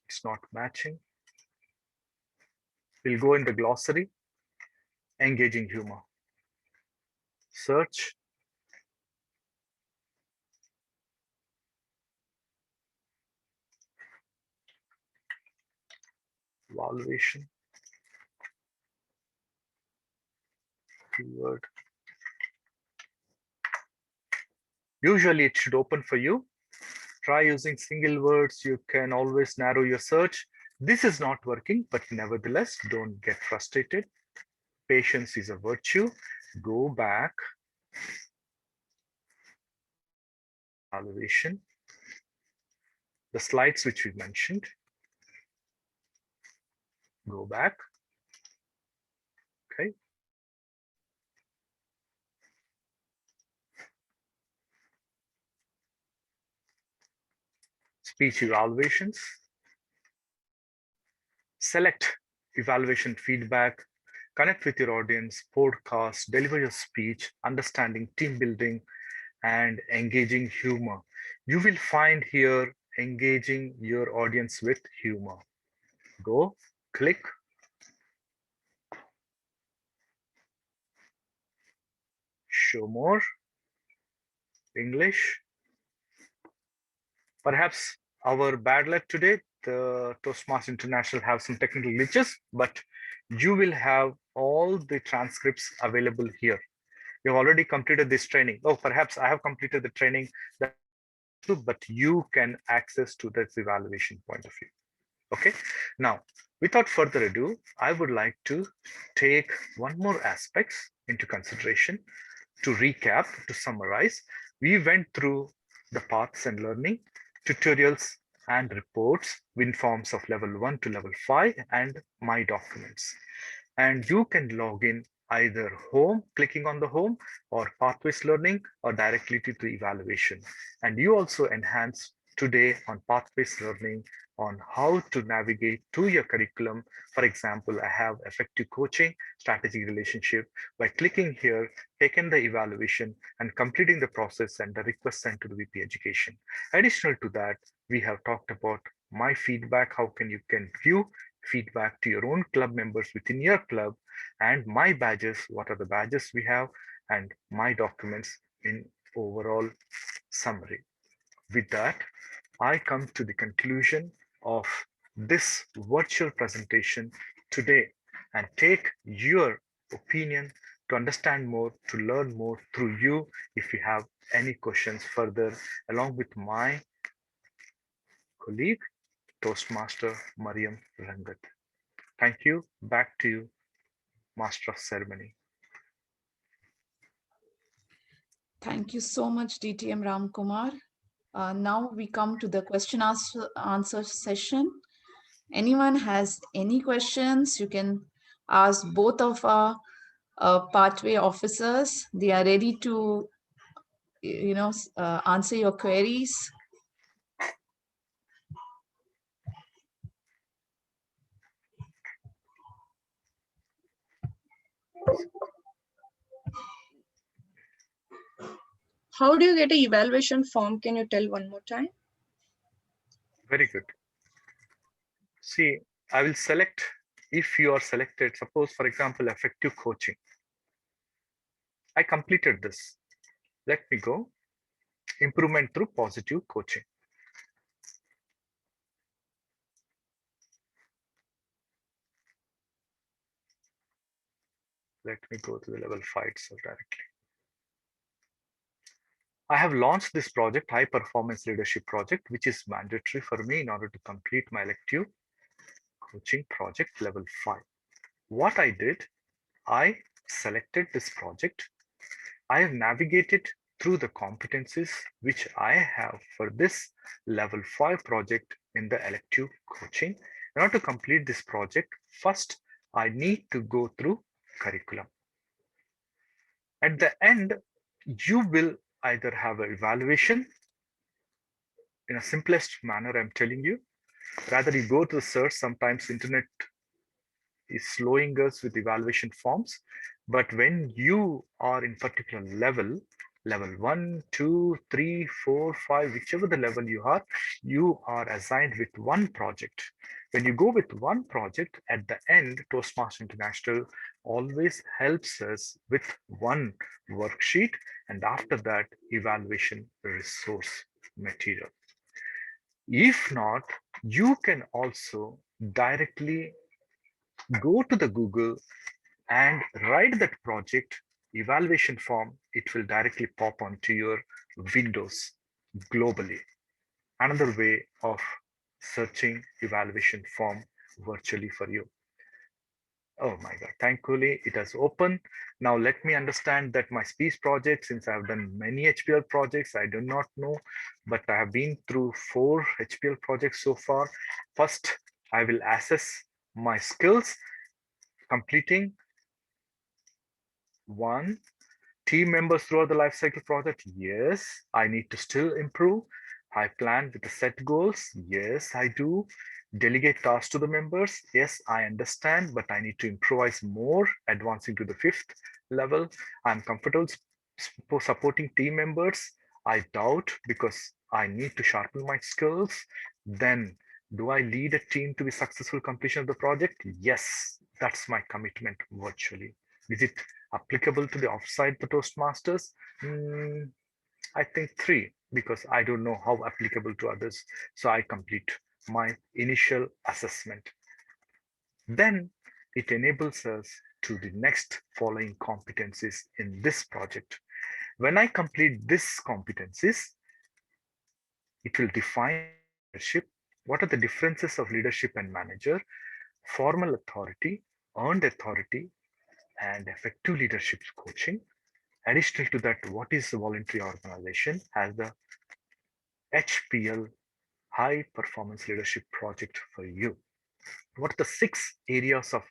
It's not matching. We'll go in the glossary. Engaging humor. Search. evaluation, keyword. Usually it should open for you. Try using single words. You can always narrow your search. This is not working, but nevertheless, don't get frustrated. Patience is a virtue. Go back. Evaluation. The slides which we mentioned. Go back. Okay. Speech evaluations. Select evaluation feedback, connect with your audience, podcast, deliver your speech, understanding team building, and engaging humor. You will find here engaging your audience with humor. Go, click. Show more. English. Perhaps our bad luck today, the Toastmasters International have some technical glitches, but you will have all the transcripts available here. You've already completed this training. Oh, perhaps I have completed the training, but you can access to this evaluation point of view. Okay, now without further ado, I would like to take one more aspects into consideration. To recap, to summarize, we went through the paths and learning, tutorials and reports in forms of level 1 to level 5 and my documents. And you can log in either home, clicking on the home, or pathways learning, or directly to the evaluation. And you also enhance today on pathways learning on how to navigate to your curriculum. For example, I have effective coaching, strategic relationship. By clicking here, taking the evaluation and completing the process and the request sent to the VP Education. Additional to that, we have talked about my feedback, how can you can view feedback to your own club members within your club, and my badges, what are the badges we have, and my documents in overall summary. With that, I come to the conclusion of this virtual presentation today and take your opinion to understand more, to learn more through you if you have any questions further, along with my colleague, Toastmaster Mariam Rangat. Thank you. Back to you, Master of Ceremony. Thank you so much, DTM Ramkumar. Now we come to the question answer session. Anyone has any questions, you can ask both of our pathway officers. They are ready to, answer your queries. How do you get an evaluation form? Can you tell one more time? Very good. See, I will select, if you are selected, suppose for example, effective coaching. I completed this. Let me go. Improvement through positive coaching. Let me go to the level 5 itself directly. I have launched this project, High Performance Leadership Project, which is mandatory for me in order to complete my elective coaching project level 5. What I did, I selected this project. I have navigated through the competencies which I have for this level 5 project in the elective coaching. In order to complete this project, first I need to go through curriculum. At the end, you will either have an evaluation in a simplest manner, I'm telling you. Rather, you go to the search, sometimes internet is slowing us with evaluation forms. But when you are in particular level 1, 2, 3, 4, 5, whichever the level you are assigned with one project. When you go with one project, at the end, Toastmasters International always helps us with one worksheet, and after that, evaluation resource material. If not, you can also directly Go to the Google and write that project evaluation form. It will directly pop onto your windows globally. Another way of searching evaluation form virtually for you. Oh my God, thankfully it has opened. Now let me understand that my speech project, since I've done many HPL projects, I do not know, but I have been through 4 HPL projects so far. First, I will assess my skills, completing 1, team members throughout the life cycle project. Yes, I need to still improve. I plan with the set goals. Yes, I do. Delegate tasks to the members. Yes, I understand, but I need to improvise more, advancing to the 5th level. I'm comfortable supporting team members. I doubt because I need to sharpen my skills. Then, do I lead a team to the successful completion of the project? Yes, that's my commitment virtually. Is it applicable to the offsite the Toastmasters? I think 3, because I don't know how applicable to others. So I complete my initial assessment. Then it enables us to the next following competencies in this project. When I complete these competencies, it will define my leadership. What are the differences of leadership and manager? Formal authority, earned authority, and effective leadership coaching. Additional to that, what is the voluntary organization as the HPL High Performance Leadership Project for you? What are the 6 areas of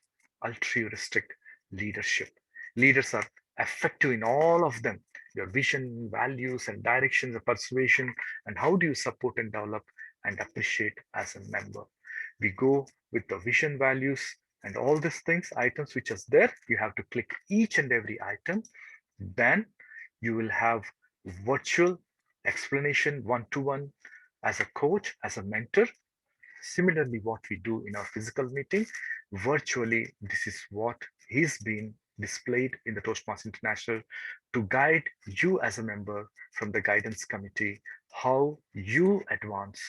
altruistic leadership? Leaders are effective in all of them. Your vision, values, and directions of persuasion, and how do you support and develop and appreciate as a member? We go with the vision, values, and all these things, items which is there. You have to click each and every item. Then you will have virtual explanation one-to-one as a coach, as a mentor. Similarly, what we do in our physical meeting, virtually, this is what is being displayed in the Toastmasters International to guide you as a member from the guidance committee, how you advance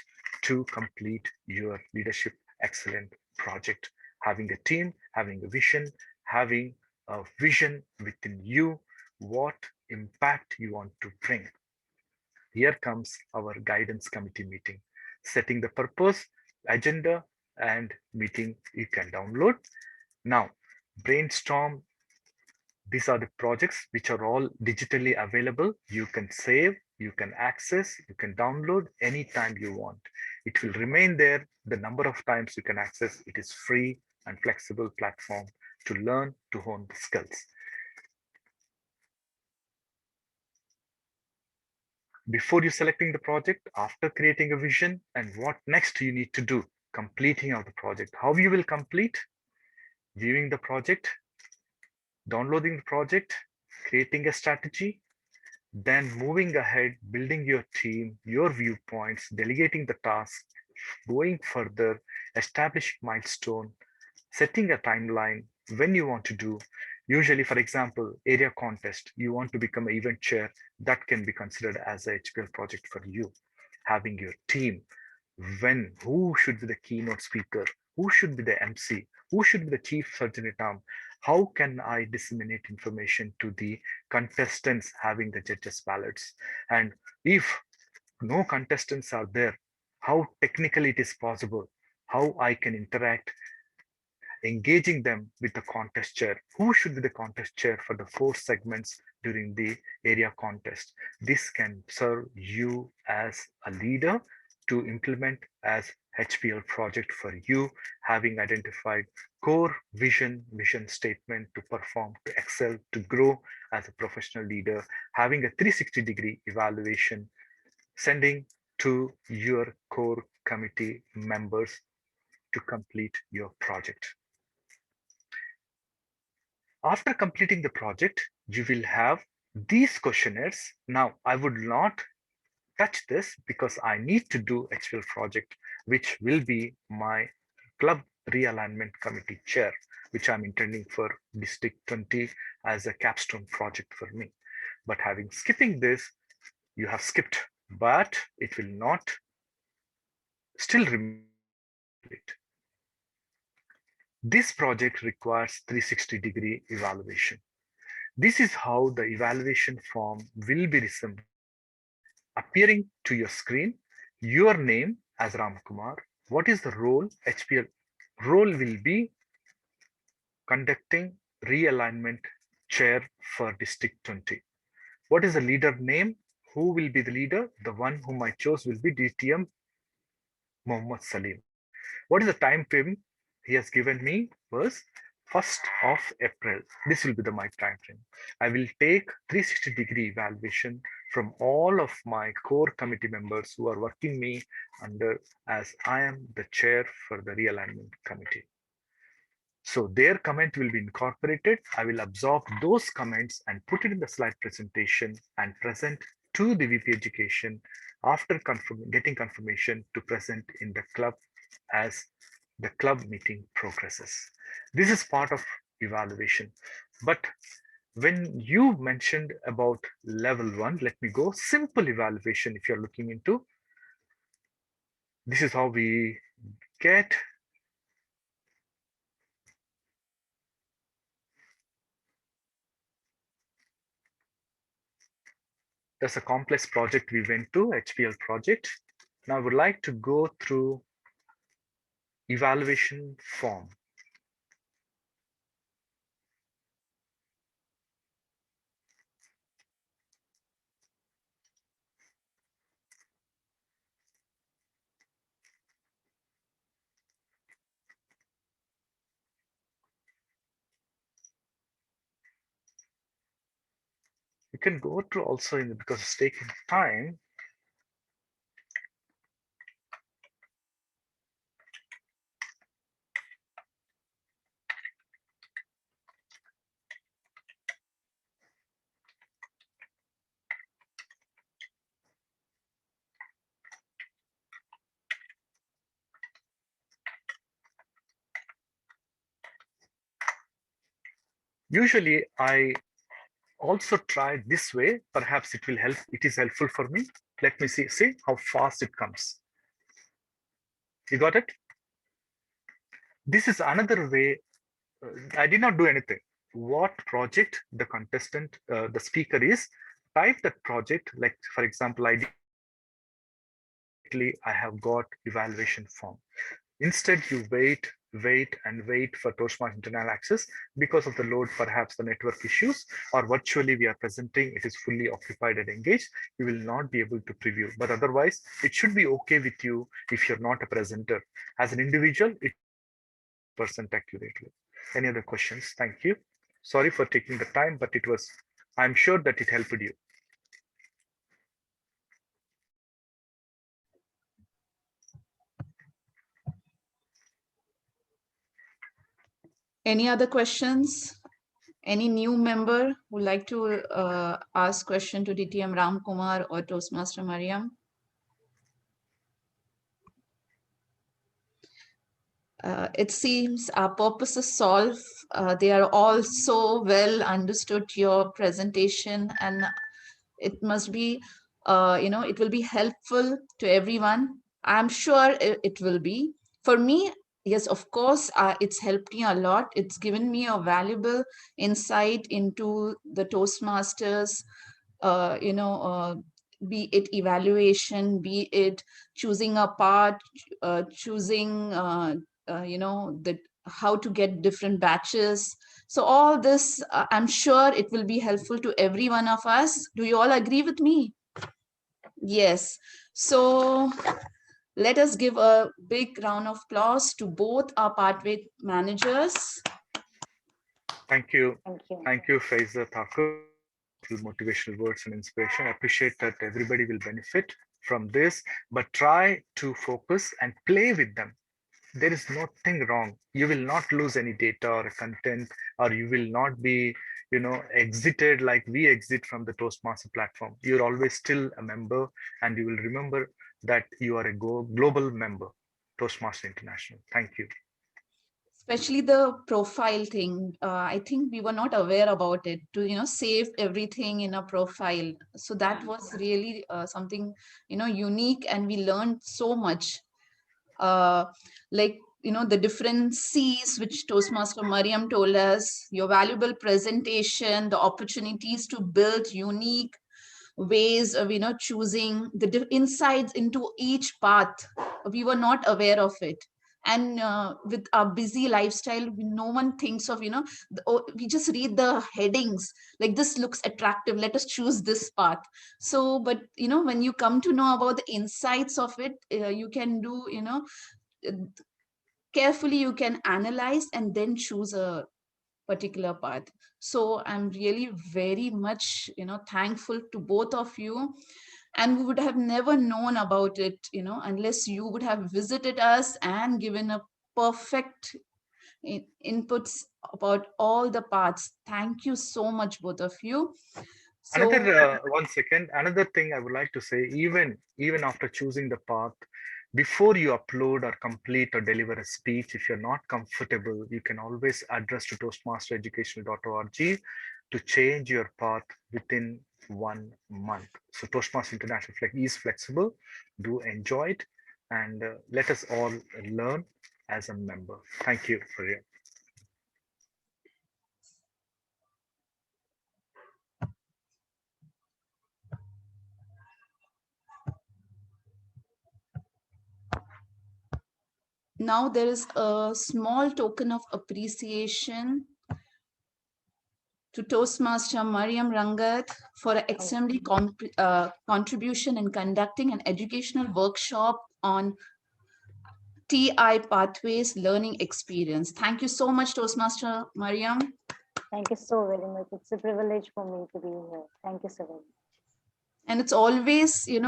to complete your leadership excellent project. Having a team, having a vision within you, what impact you want to bring. Here comes our guidance committee meeting, setting the purpose, agenda, and meeting you can download. Now, brainstorm. These are the projects which are all digitally available. You can save, you can access, you can download anytime you want. It will remain there. The number of times you can access it is free and flexible platform to learn to hone the skills. Before you selecting the project, after creating a vision, and what next you need to do, completing of the project. How you will complete? Viewing the project, downloading the project, creating a strategy, then moving ahead, building your team, your viewpoints, delegating the task, going further, establishing milestone, setting a timeline when you want to do. Usually, for example, area contest, you want to become an event chair, that can be considered as a HPL project for you. Having your team, who should be the keynote speaker, who should be the MC, who should be the chief surgeon at arm, how can I disseminate information to the contestants having the judges ballots, and if no contestants are there, how technically it is possible, how I can interact, engaging them with the contest chair. Who should be the contest chair for the 4 segments during the area contest? This can serve you as a leader to implement as HPL project for you, having identified core vision statement to perform, to excel, to grow as a professional leader, having a 360-degree evaluation, sending to your core committee members to complete your project. After completing the project, you will have these questionnaires. Now, I would not touch this because I need to do HPL project, which will be my club realignment committee chair, which I'm intending for District 20 as a capstone project for me. But having skipping this, you have skipped, but it will not still remain complete. This project requires 360-degree evaluation. This is how the evaluation form will be resembled. Appearing to your screen, your name as Ramkumar. What is the role? HPL role will be conducting realignment chair for District 20. What is the leader name? Who will be the leader? The one whom I chose will be DTM Mohammad Salim. What is the time frame he has given me was 1st of April. This will be my time frame. I will take 360-degree evaluation from all of my core committee members who are working me under, as I am the chair for the realignment committee. So their comment will be incorporated. I will absorb those comments and put it in the slide presentation and present to the VP Education after getting confirmation to present in the club as the club meeting progresses. This is part of evaluation. But when you mentioned about level 1, let me go simple evaluation. If you're looking into, this is how we get That's a complex project we went to, HPL project. Now I would like to go through evaluation form. You can go through also because it's taking time. Usually I also try this way. Perhaps it will help. It is helpful for me. Let me see how fast it comes. You got it? This is another way. I did not do anything. What project the contestant, the speaker is, type that project. Like for example, I have got evaluation form. Instead, you wait for Toastmasters internal access because of the load, perhaps the network issues, or virtually we are presenting, it is fully occupied and engaged. You will not be able to preview. But otherwise, it should be okay with you if you're not a presenter. As an individual, it percent accurately. Any other questions? Thank you. Sorry for taking the time, but I'm sure that it helped you. Any other questions? Any new member would like to ask question to DTM Ramkumar or Toastmaster Mariam? It seems our purpose is solved. They are all so well understood your presentation, and it must be, it will be helpful to everyone. I'm sure it will be. For me, yes, of course, it's helped me a lot. It's given me a valuable insight into the Toastmasters, be it evaluation, be it choosing a part, choosing, the how to get different batches. So all this, I'm sure it will be helpful to every one of us. Do you all agree with me? Yes. So let us give a big round of applause to both our pathway managers. Thank you. Thank you. Thank you, Faiza Thakur. Motivational words and inspiration. I appreciate that everybody will benefit from this, but try to focus and play with them. There is nothing wrong. You will not lose any data or content, or you will not be, exited like we exit from the Toastmaster platform. You're always still a member, and you will remember that you are a global member, Toastmaster International. Thank you. Especially the profile thing. I think we were not aware about it, to save everything in a profile. So that was really something unique, and we learned so much. Like the different C's which Toastmaster Mariam told us, your valuable presentation, the opportunities to build unique ways of choosing the insights into each path. We were not aware of it, and with our busy lifestyle, no one thinks of we just read the headings like, this looks attractive, let us choose this path. So but when you come to know about the insights of it, you can do uh, carefully, you can analyze and then choose a particular path. So I'm really very much thankful to both of you, and we would have never known about it unless you would have visited us and given a perfect inputs about all the paths. Thank you so much, both of you. So Another 1 second. Another thing I would like to say, even after choosing the path, before you upload or complete or deliver a speech, if you're not comfortable, you can always address to toastmastereducational.org to change your path within 1 month. So Toastmasters International is flexible. Do enjoy it, and let us all learn as a member. Thank you for your. now there is a small token of appreciation to Toastmaster Mariam Rangat for an extremely contribution in conducting an educational workshop on TI Pathways Learning Experience. Thank you so much, Toastmaster Mariam. Thank you so very much. It's a privilege for me to be here. Thank you so very much. And it's always, we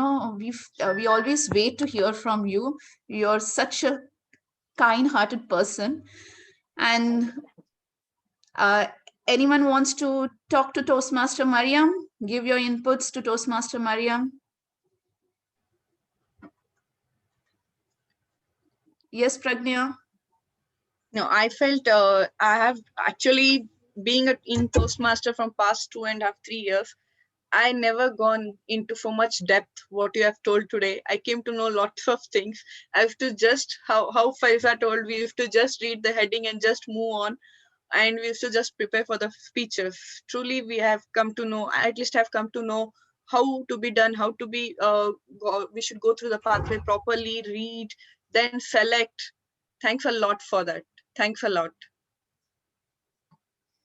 always wait to hear from you. You're such a kind-hearted person. And anyone wants to talk to Toastmaster Mariam? Give your inputs to Toastmaster Mariam. Yes, Pragnya. No, I felt I have actually being in Toastmaster from past 2.5, 3 years. I never gone into so much depth what you have told today. I came to know lots of things. I have to just how Faiza told, we have to just read the heading and just move on, and we used to just prepare for the speeches. Truly, we have come to know. I at least have come to know how to be done, how to be. We should go through the pathway properly, read, then select. Thanks a lot for that. Thanks a lot.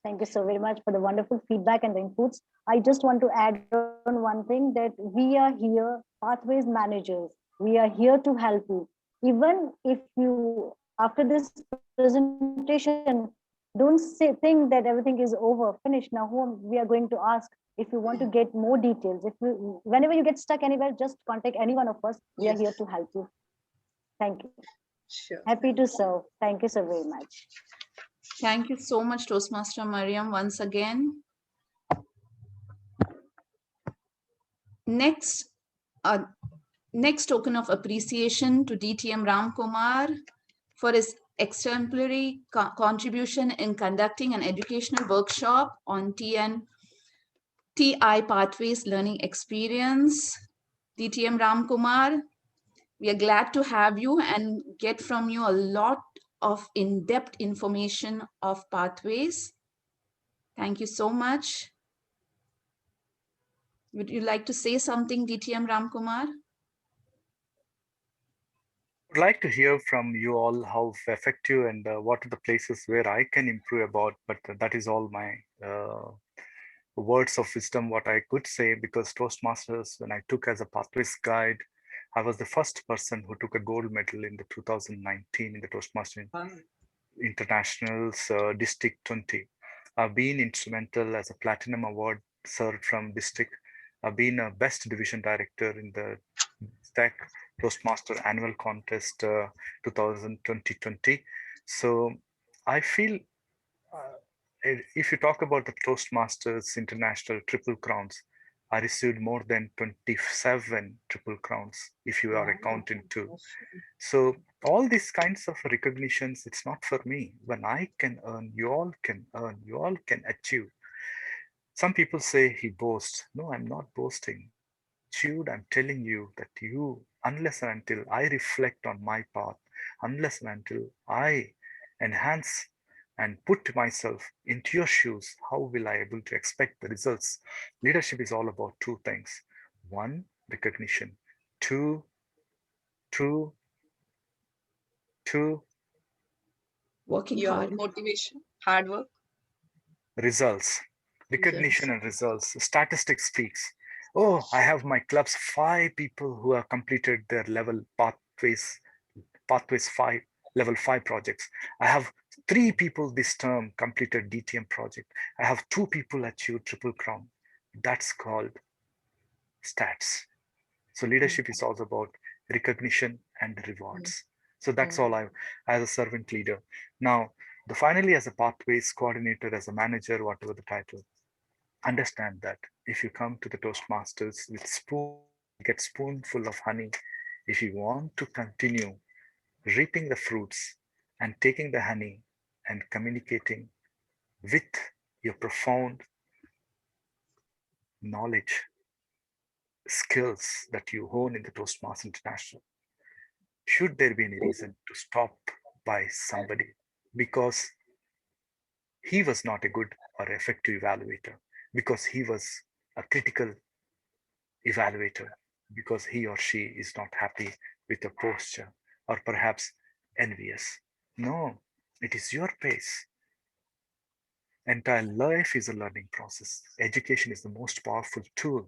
Thank you so very much for the wonderful feedback and the inputs. I just want to add on one thing, that we are here, Pathways Managers. We are here to help you. Even if you, after this presentation, don't think that everything is over, finished. Now, whom we are going to ask if you want to get more details. If you, whenever you get stuck anywhere, just contact any one of us. We are here to help Yes, you. Thank you. sure. Happy to serve. Thank you so very much. Thank you so much, Toastmaster Mariam, once again. Next, next token of appreciation to DTM Ramkumar for his exemplary contribution in conducting an educational workshop on TI Pathways Learning Experience. DTM Ramkumar, we are glad to have you and get from you a lot of in-depth information of pathways. Thank you so much. Would you like to say something, DTM Ramkumar? Would like to hear from you all how effective and what are the places where I can improve about, but that is all my words of wisdom, what I could say, because Toastmasters, when I took as a pathways guide, I was the first person who took a gold medal in the 2019 in the Toastmasters Internationals District 20. I've been instrumental as a platinum award served from district. I've been a best division director in the Stack Toastmaster annual contest 2020. So I feel if you talk about the Toastmasters International Triple Crowns, I received more than 27 Triple Crowns if you are accounting too. So all these kinds of recognitions, it's not for me. When I can earn, you all can earn, you all can achieve. Some people say he boasts. No, I'm not boasting. Achieved, I'm telling you that you, unless and until I reflect on my path, Unless and until I enhance and put myself into your shoes, how will I able to expect the results? Leadership is all about two things. One, recognition. Two, two, two, Working Your hard. motivation, hard work. results. Recognition and results. Statistics speaks. Oh, I have my club's 5 people who have completed their level pathways 5 level 5 projects. I have 3 people this term completed DTM project. I have 2 people achieved triple crown. That's called stats. So leadership is also about recognition and rewards. So that's all I, as a servant leader. Now, finally, as a pathways coordinator, as a manager, whatever the title, understand that if you come to the Toastmasters with get spoonful of honey, if you want to continue reaping the fruits and taking the honey and communicating with your profound knowledge, skills that you hone in the Toastmasters International, should there be any reason to stop by somebody because he was not a good or effective evaluator, because he was a critical evaluator, because he or she is not happy with your posture or perhaps envious? No, it is your pace. Entire life is a learning process. Education is the most powerful tool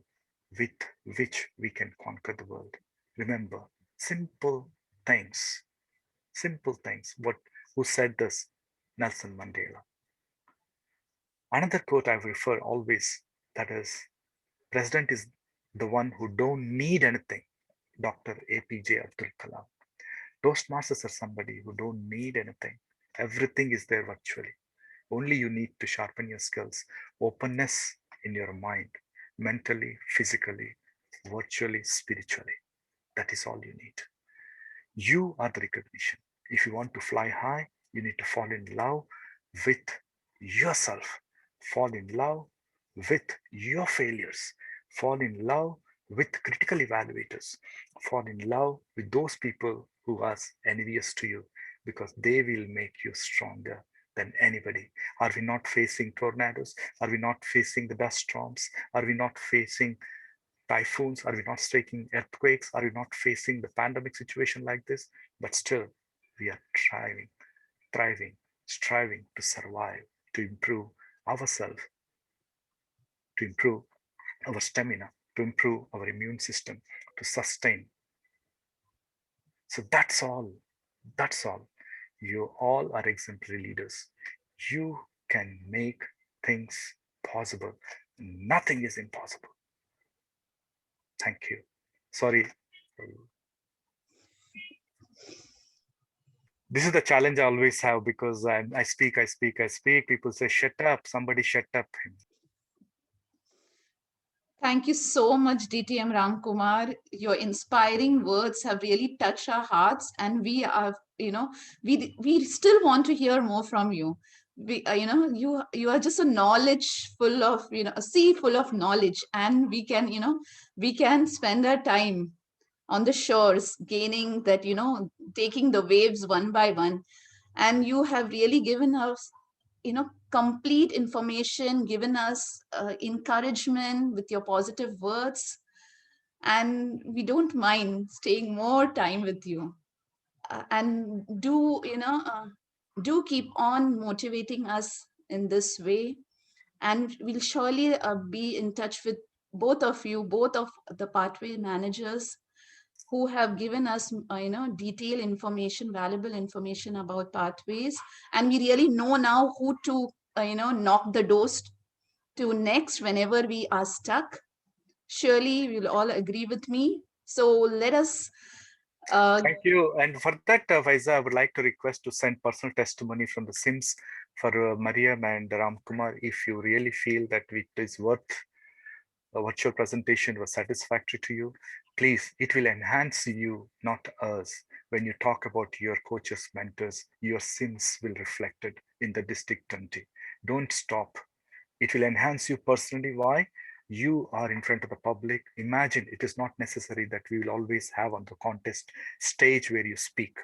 with which we can conquer the world. Remember, simple things, simple things. Who said this? Nelson Mandela. Another quote I refer always, that is, President is the one who don't need anything. Dr. APJ Abdul Kalam. Toastmasters are somebody who don't need anything. Everything is there virtually. Only you need to sharpen your skills, openness in your mind, mentally, physically, virtually, spiritually. That is all you need. You are the recognition. If you want to fly high, you need to fall in love with yourself, fall in love with your failures, fall in love with critical evaluators, fall in love with those people who are envious to you because they will make you stronger than anybody. Are we not facing tornadoes? Are we not facing the dust storms? Are we not facing typhoons? Are we not facing earthquakes? Are we not facing the pandemic situation like this? But still, we are thriving, striving to survive, to improve ourselves, to improve our stamina, to improve our immune system, to sustain. So that's all. That's all. You all are exemplary leaders. You can make things possible. Nothing is impossible. Thank you. Sorry. This is the challenge I always have because I speak. People say, shut up. Somebody shut up him. Thank you so much, DTM Ramkumar. Your inspiring words have really touched our hearts, and we are, we still want to hear more from you. You are just a knowledge full of, a sea full of knowledge, and we can spend our time on the shores, gaining that, taking the waves one by one. And you have really given us, complete information, given us encouragement with your positive words. And we don't mind staying more time with you. And do keep on motivating us in this way. And we'll surely be in touch with both of you, both of the pathway managers who have given us detailed information, valuable information about pathways. And we really know now who to knock the doors to next whenever we are stuck. Surely you'll all agree with me. So let us Thank you. And for that, Faiza, I would like to request to send personal testimony from the SIMS for Mariam and Ramkumar if you really feel that it is worth a virtual presentation was satisfactory to you. Please, it will enhance you, not us. When you talk about your coaches, mentors, your SIMS will reflect it in the District 20. Don't stop. It will enhance you personally. Why? You are in front of the public. Imagine it is not necessary that we will always have on the contest stage where you speak.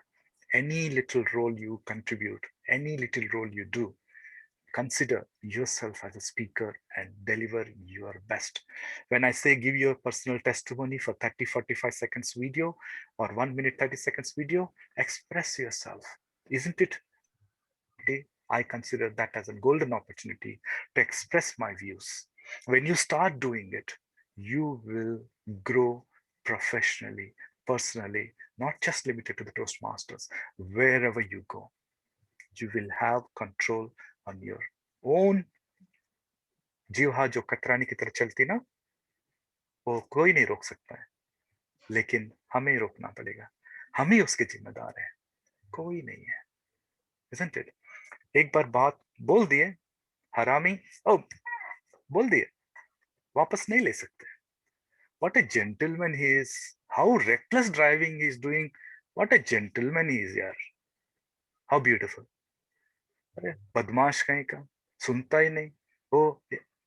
Any little role you contribute, any little role you do, consider yourself as a speaker and deliver your best. When I say give your personal testimony for 30, 45 seconds video or 1 minute, 30 seconds video, express yourself. Isn't it opportunity? I consider that as a golden opportunity to express my views. When you start doing it, you will grow professionally, personally, not just limited to the Toastmasters. Wherever you go, you will have control on your own जीव जो कतरानी की तरह चलती ना, वो कोई नहीं रोक सकता है, लेकिन हमें रोकना पड़ेगा. हम ही उसके जिम्मेदार हैं, कोई नहीं है. Isn't it? एक बार बात बोल दिए, हरामी, ओ बोल दिए, वापस नहीं ले सकते. What a gentleman he is. How reckless driving he is doing. What a gentleman he is, yaar. How beautiful. अरे बदमाश कहीं का, सुनता ही नहीं. Oh,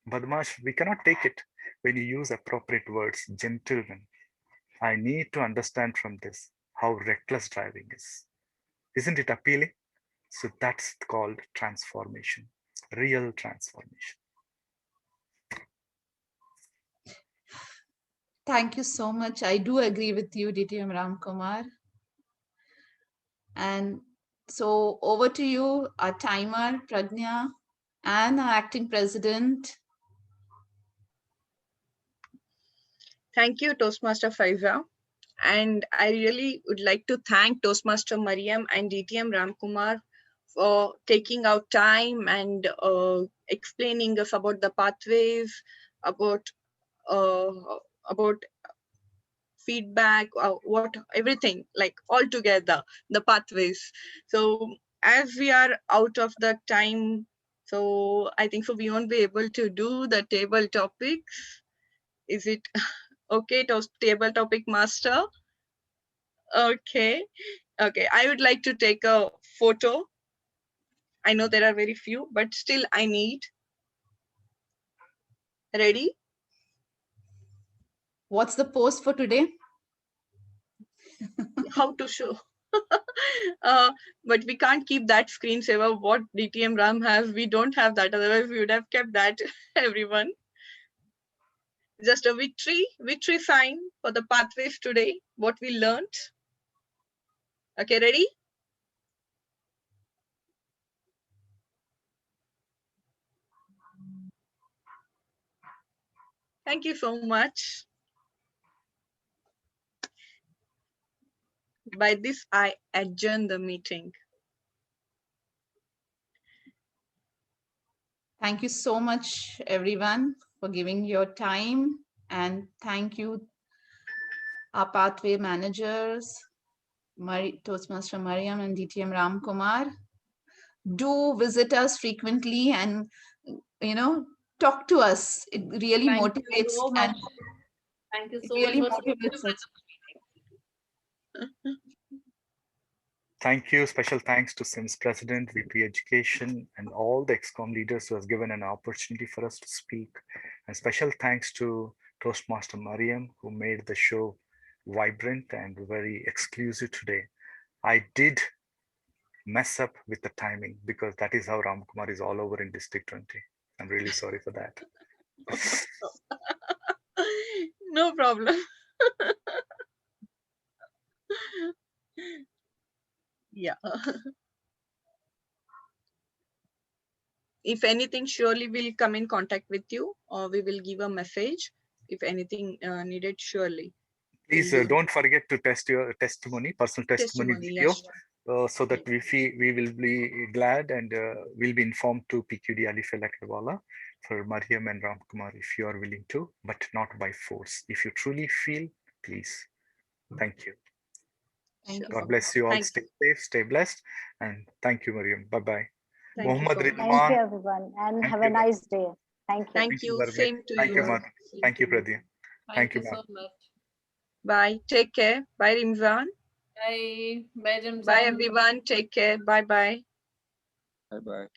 badmash, we cannot take it when you use appropriate words, gentleman. I need to understand from this how reckless driving is. Isn't it appealing? So that's called transformation, real transformation. Thank you so much. I do agree with you, DTM Ramkumar. And so over to you, our timer, Pragnya, and our acting president. Thank you, Toastmaster Faiza. And I really would like to thank Toastmaster Mariam and DTM Ramkumar for taking out time and explaining us about the pathways, about uh, about feedback, what everything, like all together, the pathways. So as we are out of the time, so I think so we won't be able to do the table topics. Is it okay, table topic master? Okay. Okay. I would like to take a photo. I know there are very few, but still I need. Ready? What's the post for today? How to show? But we can't keep that screensaver. What DTM RAM has, we don't have that. Otherwise, we would have kept that, everyone. Just a victory sign for the pathways today, what we learned. Okay, ready? Thank you so much. By this, I adjourn the meeting. Thank you so much, everyone, for giving your time. And thank you, our pathway managers, Toastmaster Mariam and DTM Ramkumar. Do visit us frequently and, talk to us. It really Thank you motivates so and much. Thank you it so much really for saying motivates us. Thank you. Special thanks to SIMS President, VP Education, and all the ExCom leaders who has given an opportunity for us to speak. And special thanks to Toastmaster Mariam, who made the show vibrant and very exclusive today. I did mess up with the timing because that is how Ramkumar is all over in District 20. I'm really sorry for that. No problem. Yeah. If anything, surely we'll come in contact with you, or we will give a message if anything needed, surely. Please don't forget to test your testimony, personal testimony video, yes. so that we will be glad and we'll be informed to PQD Ali Felakawala for Mariam and Ramkumar if you are willing to, but not by force. If you truly feel, please. Thank you. Thank you. God bless you all. Thank Stay safe, stay blessed, and thank you, Mariam. Bye bye. Thank you Mohammad so much. Thank Ridwan. you, everyone, and Thank have you, a nice day. Thank you. Thank you. Varvik. Same to Thank you, you. Madhu. Thank you, Pradeep. Thank you, so ma'am. much. Bye. Take care. Bye, Rimzan. Bye. Bye, Ramzan. Bye, everyone. Take care. Bye bye. Bye-bye.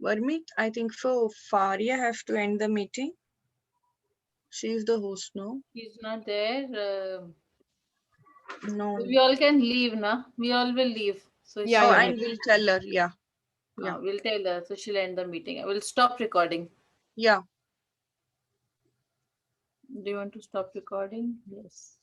Varmit, I think so. Faria has to end the meeting. She is the host, no? He's not there. No. So we all can leave, na? We all will leave. So Yeah, Oh, she'll yeah. and we'll tell her. Yeah. Yeah. we'll tell her. So she'll end the meeting. I will stop recording. Yeah. Do you want to stop recording? Yes.